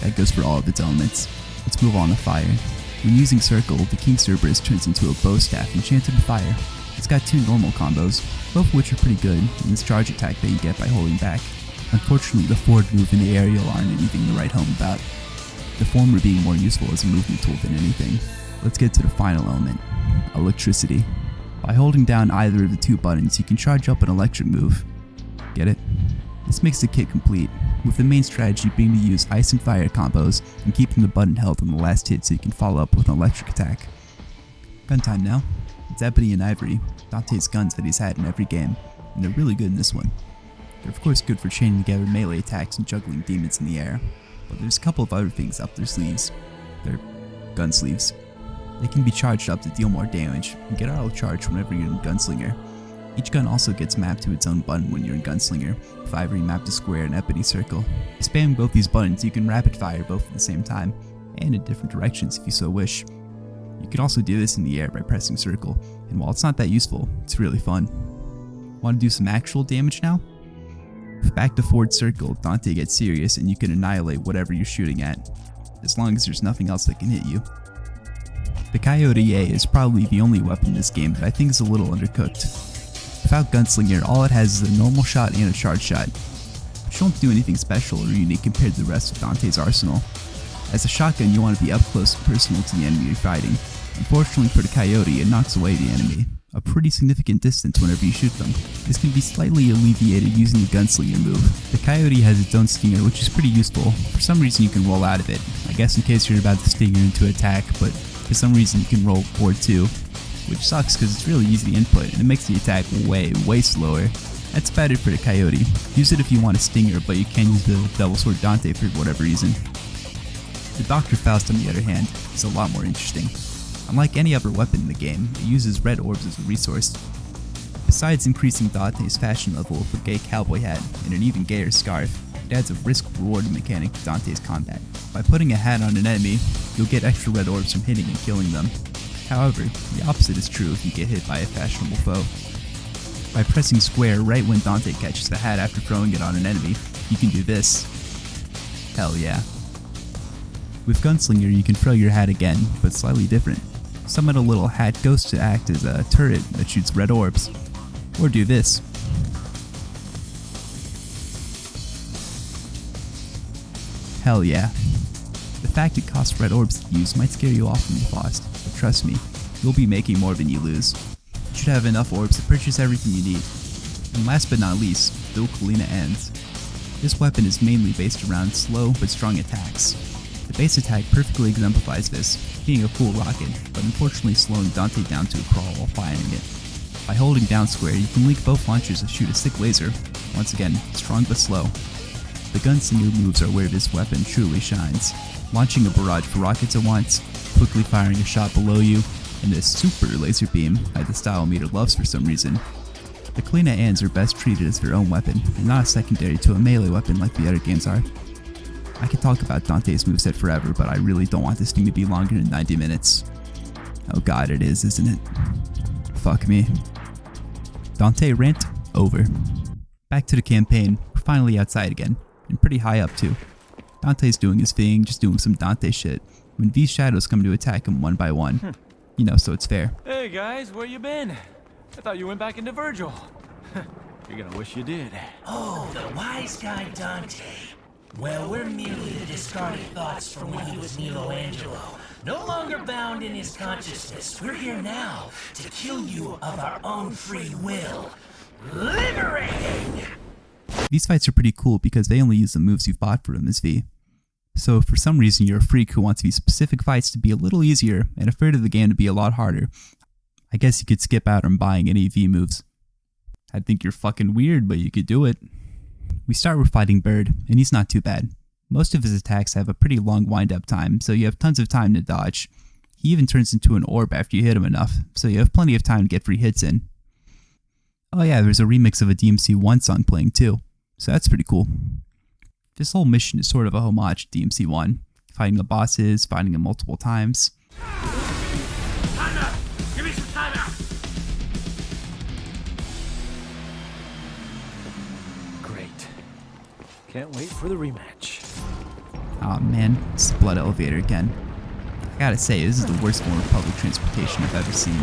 That goes for all of its elements. Let's move on to fire. When using circle, the King Cerberus turns into a bow staff enchanted with fire. It's got 2 normal combos, both of which are pretty good, and this charge attack that you get by holding back. Unfortunately, the forward move and the aerial aren't anything to write home about, the former being more useful as a movement tool than anything. Let's get to the final element, electricity. By holding down either of the 2 buttons, you can charge up an electric move. Get it? This makes the kit complete, with the main strategy being to use ice and fire combos and keeping the button held on the last hit so you can follow up with an electric attack. Gun time now. It's Ebony and Ivory, Dante's guns that he's had in every game, and they're really good in this one. They're of course good for chaining together melee attacks and juggling demons in the air, but there's a couple of other things up their sleeves. They're gun sleeves. They can be charged up to deal more damage, and get auto charge whenever you're in Gunslinger. Each gun also gets mapped to its own button when you're in Gunslinger, with Ivory mapped to square and Ebony circle. By spamming both these buttons, you can rapid fire both at the same time, and in different directions if you so wish. You can also do this in the air by pressing circle, and while it's not that useful, it's really fun. Want to do some actual damage now? With back to forward circle, Dante gets serious and you can annihilate whatever you're shooting at, as long as there's nothing else that can hit you. The Coyote A is probably the only weapon in this game that I think is a little undercooked. Without Gunslinger, all it has is a normal shot and a charge shot, which don't do anything special or unique compared to the rest of Dante's arsenal. As a shotgun, you want to be up close and personal to the enemy you're fighting. Unfortunately for the Coyote, it knocks away the enemy a pretty significant distance whenever you shoot them. This can be slightly alleviated using the Gunslinger move. The Coyote has its own stinger, which is pretty useful. For some reason you can roll out of it, I guess in case you're about to stinger into attack, but for some reason you can roll forward too, which sucks because it's really easy to input and it makes the attack way slower. That's better for the Coyote. Use it if you want a stinger, but you can't use the Devil Sword Dante for whatever reason. The Dr. Faust, on the other hand, is a lot more interesting. Unlike any other weapon in the game, it uses red orbs as a resource. Besides increasing Dante's fashion level with a gay cowboy hat and an even gayer scarf, it adds a risk-reward mechanic to Dante's combat. By putting a hat on an enemy, you'll get extra red orbs from hitting and killing them. However, the opposite is true if you get hit by a fashionable foe. By pressing square right when Dante catches the hat after throwing it on an enemy, you can do this. Hell yeah. With Gunslinger, you can throw your hat again, but slightly different. Summon a little hat ghost to act as a turret that shoots red orbs. Or do this. Hell yeah. The fact it costs red orbs to use might scare you off from the Faust, but trust me, you'll be making more than you lose. You should have enough orbs to purchase everything you need. And last but not least, the Ocarina Ends. This weapon is mainly based around slow but strong attacks. The base attack perfectly exemplifies this, being a cool rocket, but unfortunately slowing Dante down to a crawl while firing it. By holding down square, you can link both launchers to shoot a sick laser, once again, strong but slow. The Gunslinger moves are where this weapon truly shines, launching a barrage of rockets at once, quickly firing a shot below you, and this super laser beam that the style meter loves for some reason. The Kalina Ans are best treated as their own weapon, and not a secondary to a melee weapon like the other games are. I could talk about Dante's moveset forever, but I really don't want this thing to be longer than 90 minutes. Oh god, it is, isn't it? Fuck me. Dante rant over. Back to the campaign, we're finally outside again, and pretty high up too. Dante's doing his thing, just doing some Dante shit, when V's shadows come to attack him one by one. You know, so it's fair. Hey guys, where you been? I thought you went back into Virgil. You're gonna wish you did. Oh, the wise guy Dante. Well, we're merely the discarded thoughts from when he was Michelangelo. No longer bound in his consciousness. We're here now to kill you of our own free will. Liberating! These fights are pretty cool because they only use the moves you've bought for him as V. So if for some reason you're a freak who wants these specific fights to be a little easier and a third of the game to be a lot harder, I guess you could skip out on buying any V moves. I'd think you're fucking weird, but you could do it. We start with fighting Bird, and he's not too bad. Most of his attacks have a pretty long wind-up time, so you have tons of time to dodge. He even turns into an orb after you hit him enough, so you have plenty of time to get free hits in. Oh yeah, there's a remix of a DMC1 song playing too, so that's pretty cool. This whole mission is sort of a homage to DMC1, fighting the bosses, fighting them multiple times. Timeout! Give me some timeout! Great. Can't wait for the rematch. Aw man, it's the Blood Elevator again. I gotta say, this is the worst form of public transportation I've ever seen.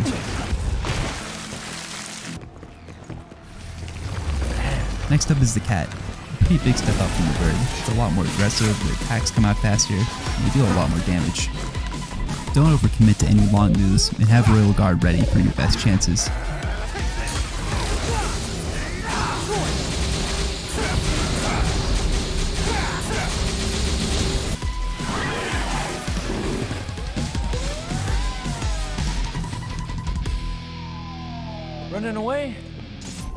Next up is the Cat. A pretty big step up from the Bird. It's a lot more aggressive, the attacks come out faster, and they deal a lot more damage. Don't overcommit to any long moves, and have Royal Guard ready for your best chances. running away?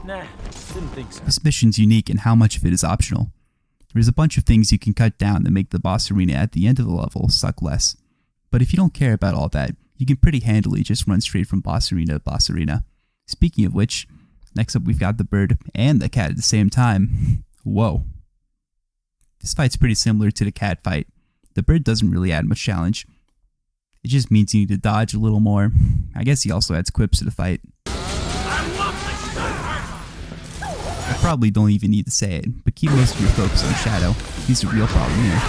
Nah, didn't think so. This mission's unique in how much of it is optional. There's a bunch of things you can cut down that make the boss arena at the end of the level suck less. But if you don't care about all that, you can pretty handily just run straight from boss arena to boss arena. Speaking of which, next up we've got the bird and the cat at the same time. Whoa. This fight's pretty similar to the cat fight. The bird doesn't really add much challenge. It just means you need to dodge a little more. I guess he also adds quips to the fight. I probably don't even need to say it, but keep most of your focus on Shadow. He's the real problem here.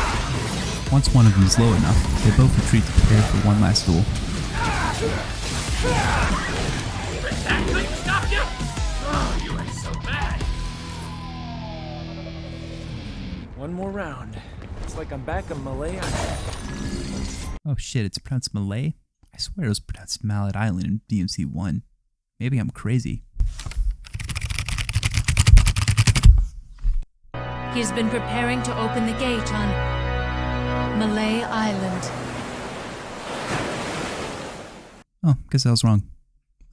Once one of them is low enough, they both retreat to prepare for one last duel. That couldn't stop you? Oh, you are so bad. One more round. It's like I'm back on Malay Island. Oh shit, it's pronounced Malay? I swear it was pronounced Mallet Island in DMC 1. Maybe I'm crazy. He has been preparing to open the gate on Malay Island. Oh, guess I was wrong.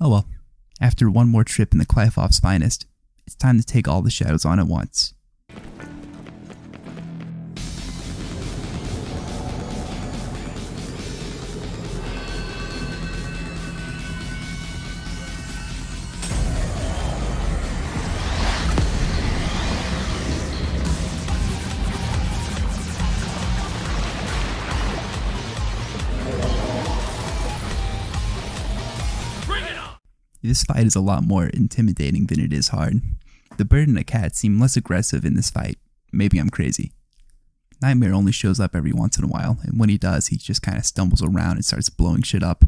Oh well. After one more trip in the Qliphof's finest, it's time to take all the shadows on at once. This fight is a lot more intimidating than it is hard. The bird and the cat seem less aggressive in this fight. Maybe I'm crazy. Nightmare only shows up every once in a while, and when he does, he just kind of stumbles around and starts blowing shit up.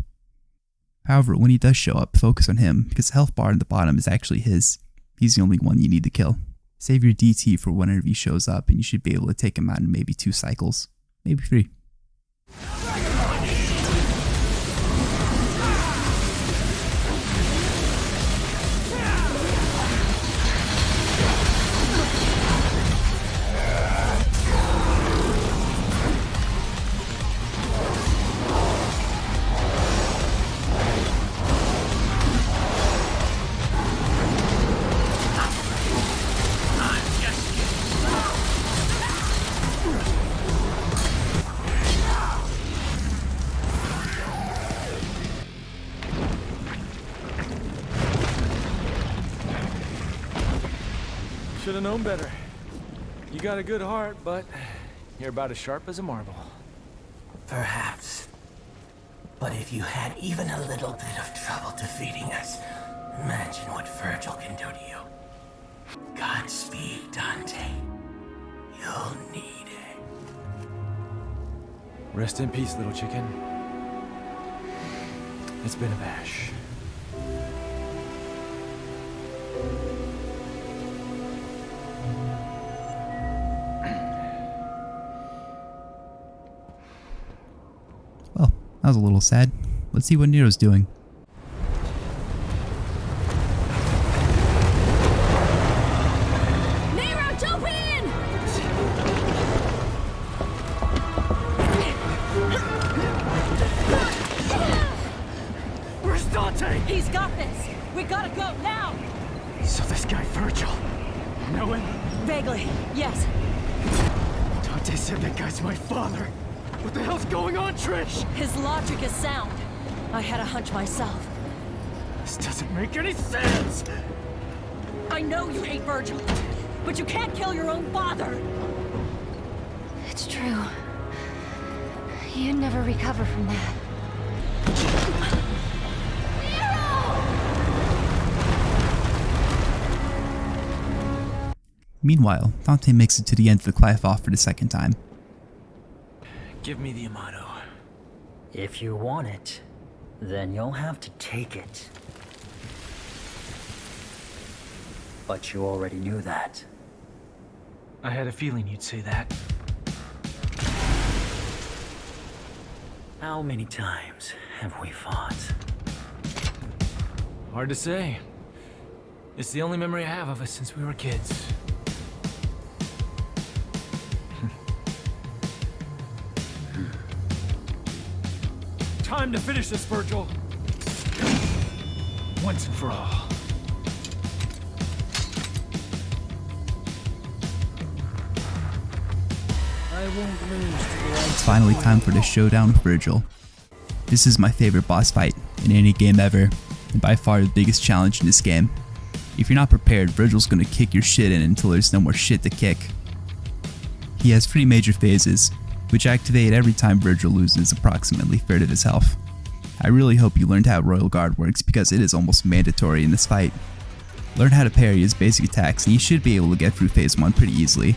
However, when he does show up, focus on him, because the health bar at the bottom is actually his. He's the only one you need to kill. Save your DT for whenever he shows up, and you should be able to take him out in maybe 2 cycles. Maybe 3. Should have known better. You got a good heart, but you're about as sharp as a marble. Perhaps. But if you had even a little bit of trouble defeating us, imagine what Virgil can do to you. Godspeed, Dante. You'll need it. Rest in peace, little chicken. It's been a bash. Well, that was a little sad. Let's see what Nero's doing. Nero, jump in! Where's Dante? He's got this. We gotta go now. So this guy Virgil, you know him? Vaguely, yes. Dante said that guy's my father. What the hell's going on, Trish? His logic is sound. I had a hunch myself. This doesn't make any sense. I know you hate Virgil, but you can't kill your own father. It's true. You'd never recover from that. Meanwhile, Dante makes it to the end of the Qliphoth for the second time. Give me the Amato. If you want it, then you'll have to take it. But you already knew that. I had a feeling you'd say that. How many times have we fought? Hard to say. It's the only memory I have of us since we were kids. Time to finish this, Virgil. Once and for all. It's finally time for the showdown with Virgil. This is my favorite boss fight in any game ever, and by far the biggest challenge in this game. If you're not prepared, Virgil's gonna kick your shit in until there's no more shit to kick. He has 3 major phases, which activate every time Virgil loses approximately a third of his health. I really hope you learned how Royal Guard works because it is almost mandatory in this fight. Learn how to parry his basic attacks and you should be able to get through phase 1 pretty easily.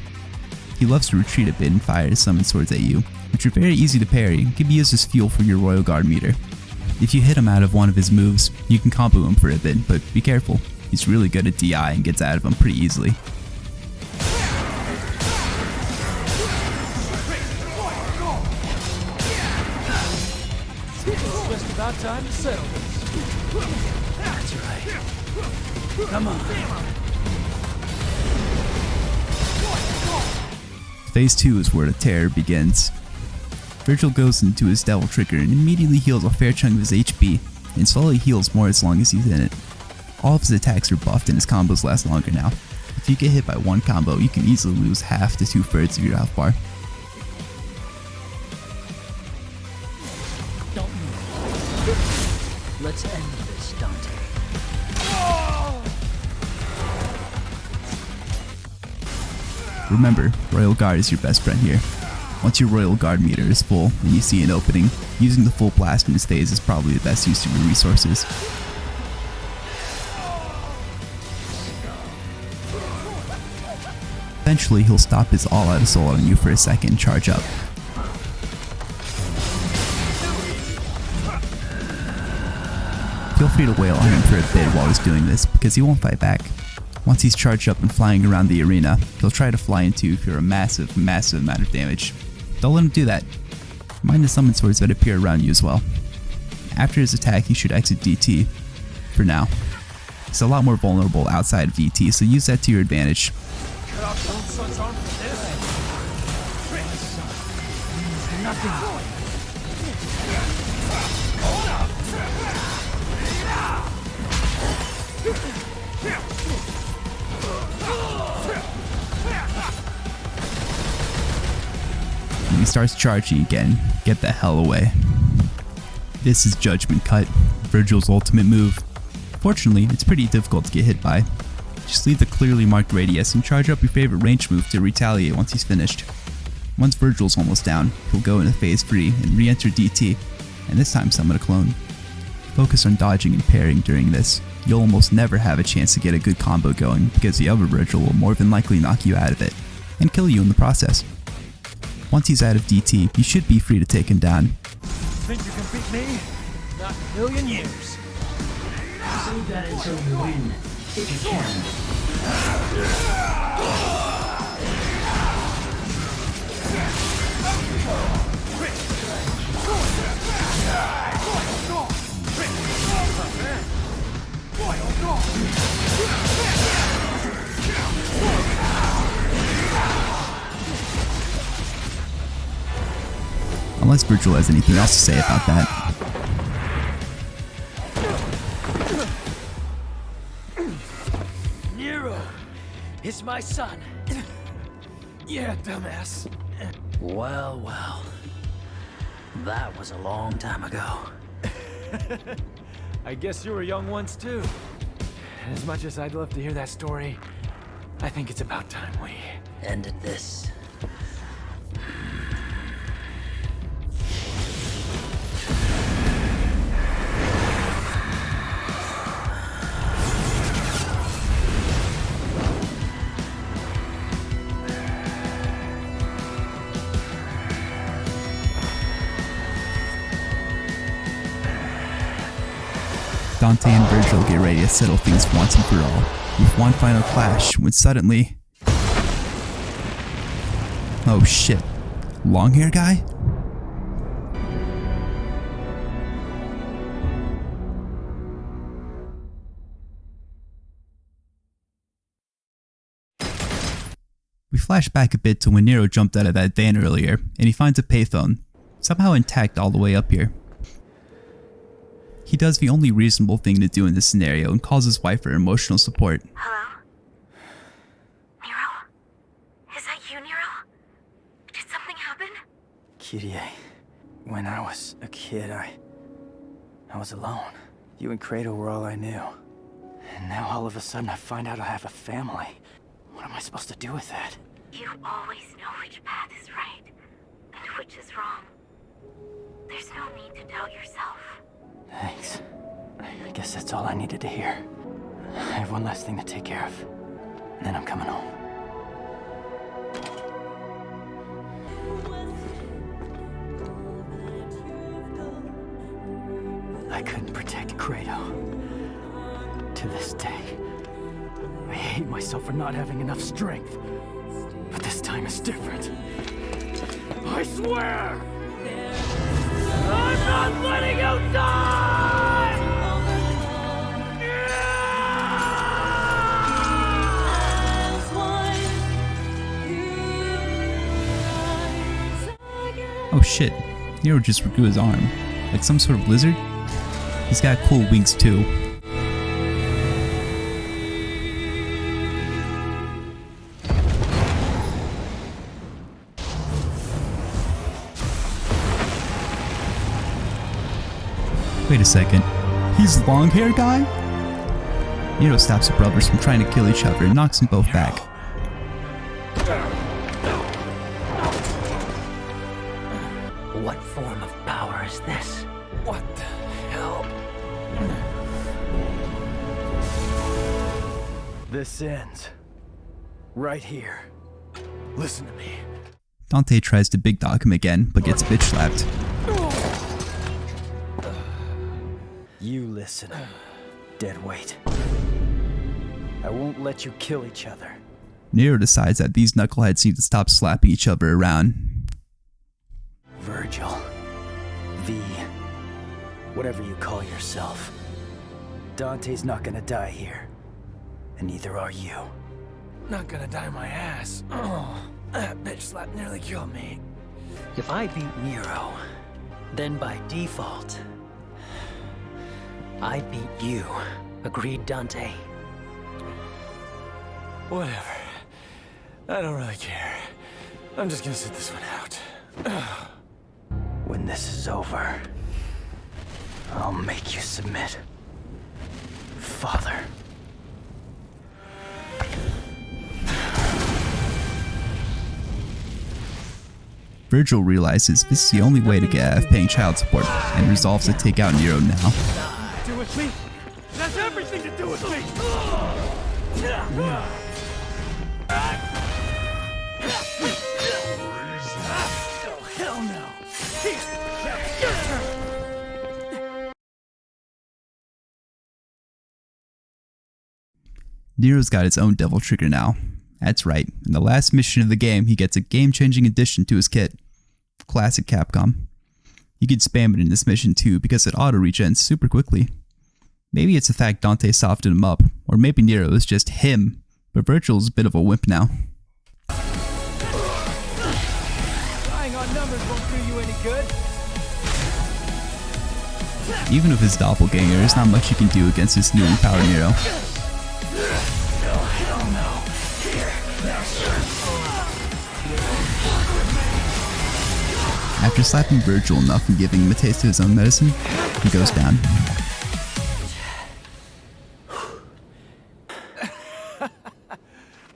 He loves to retreat a bit and fire his summon swords at you, which are very easy to parry and can be used as fuel for your Royal Guard meter. If you hit him out of one of his moves, you can combo him for a bit, but be careful. He's really good at DI and gets out of them pretty easily. It's just about time to settle this. That's right. Come on. Phase 2 is where the terror begins. Virgil goes into his Devil Trigger and immediately heals a fair chunk of his HP, and slowly heals more as long as he's in it. All of his attacks are buffed and his combos last longer now. If you get hit by one combo, you can easily lose half to 2/3 of your health bar. Don't move. Let's end this, Dante. Remember, Royal Guard is your best friend here. Once your Royal Guard meter is full and you see an opening, using the full blast in this phase is probably the best use of your resources. Eventually, he'll stop his all-out assault on you for a second and charge up. Feel free to wail on him for a bit while he's doing this, because he won't fight back. Once he's charged up and flying around the arena, he'll try to fly into you for a massive amount of damage. Don't let him do that. Mind the summon swords that appear around you as well. After his attack, you should exit DT. For now. He's a lot more vulnerable outside of DT, so use that to your advantage. Cut off your own son's arm for this? Nothing. When he starts charging again, get the hell away. This is Judgment Cut, Virgil's ultimate move. Fortunately, it's pretty difficult to get hit by. Just leave the clearly marked radius and charge up your favorite range move to retaliate once he's finished. Once Virgil's almost down, he'll go into phase 3 and re-enter DT, and this time summon a clone. Focus on dodging and parrying during this. You'll almost never have a chance to get a good combo going because the other Virgil will more than likely knock you out of it, and kill you in the process. Once he's out of DT, you should be free to take him down. Think you can beat me? Not in a million years. Save that until you win, if you can. Unless Virgil has anything else to say about that. Nero is my son. Yeah, dumbass. Well, well. That was a long time ago. I guess you were young once too. And as much as I'd love to hear that story, I think it's about time we ended this. Dante and Virgil get ready to settle things once and for all, with one final clash when suddenly... Oh shit. Long hair guy? We flash back a bit to when Nero jumped out of that van earlier, and he finds a payphone, somehow intact all the way up here. He does the only reasonable thing to do in this scenario and calls his wife for emotional support. Hello? Nero? Is that you, Nero? Did something Kyrie, when I was a kid, I was alone. You and Kratos were all I knew. And now all of a sudden I find out I have a family. What am I supposed to do with that? You always know which path is right and which is wrong. There's no need to doubt yourself. Thanks. I guess that's all I needed to hear. I have one last thing to take care of. And then I'm coming home. I couldn't protect Kratos. To this day, I hate myself for not having enough strength. But this time is different. I swear! I'm not letting you die! Oh shit, Nero just grew his arm. Like some sort of lizard? He's got cool wings too. Wait a second, he's the long hair guy? Nero stops the brothers from trying to kill each other and knocks them both back. What form of power is this? What the hell? This ends. Right here. Listen to me. Dante tries to big dog him again, but gets bitch slapped. You listen, deadweight. I won't let you kill each other. Nero decides that these knuckleheads need to stop slapping each other around. Virgil. V. Whatever you call yourself. Dante's not gonna die here. And neither are you. Not gonna die my ass. Oh, that bitch slap nearly killed me. If I beat Nero, then by default, I beat you. Agreed, Dante? Whatever. I don't really care. I'm just gonna sit this one out. When this is over, I'll make you submit. Father. Virgil realizes this is the only way to get out of paying child support and resolves to take out Nero now. Do with me? It has everything to do with me! Oh, hell no! Your turn! Nero's got his own devil trigger now. That's right, in the last mission of the game, he gets a game-changing addition to his kit. Classic Capcom. You can spam it in this mission too because it auto-regens super quickly. Maybe it's the fact Dante softened him up, or maybe Nero is just him, but Virgil's a bit of a wimp now. Relying on numbers won't do you any good. Even with his doppelganger, there's not much you can do against this newly powered Nero. After slapping Virgil enough and giving him a taste of his own medicine, he goes down.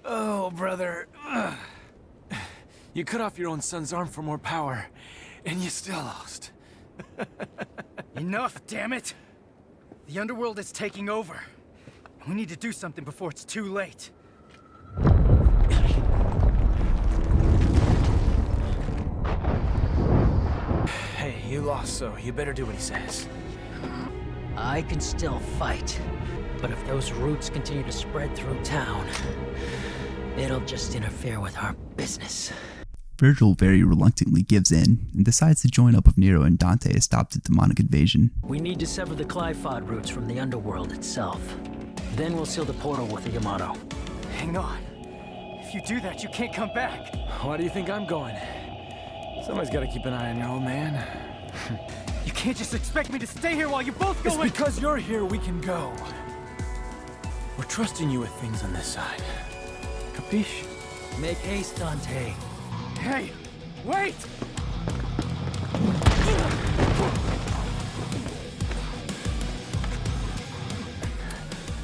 Oh, brother. You cut off your own son's arm for more power, and you still lost. Enough, damn it! The underworld is taking over. We need to do something before it's too late. Hey, you lost, so you better do what he says. I can still fight, but if those roots continue to spread through town, it'll just interfere with our business. Virgil very reluctantly gives in and decides to join up with Nero and Dante to stop the demonic invasion. We need to sever the Qliphoth roots from the underworld itself. Then we'll seal the portal with the Yamato. Hang on. If you do that, you can't come back. Why do you think I'm going? Somebody's gotta keep an eye on your old man. You can't just expect me to stay here while you both go. It's because you're here we can go. We're trusting you with things on this side. Capiche? Make haste, Dante. Hey, wait!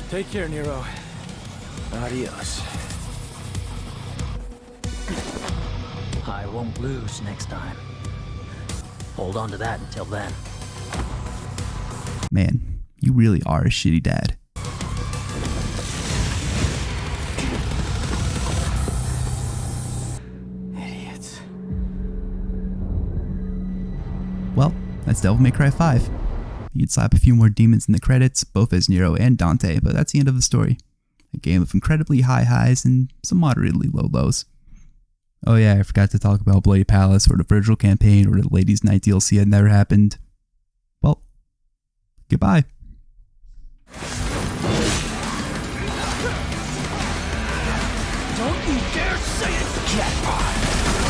Take care, Nero. Adios. I won't lose next time. Hold on to that until then. Man, you really are a shitty dad. Idiots. Well, that's Devil May Cry 5. You'd slap a few more demons in the credits, both as Nero and Dante, but that's the end of the story. A game of incredibly high highs and some moderately low lows. Oh yeah, I forgot to talk about Bloody Palace, or the Virgil campaign, or the Ladies' Night DLC that never happened. Well, goodbye. Don't you dare say it, Jackpot!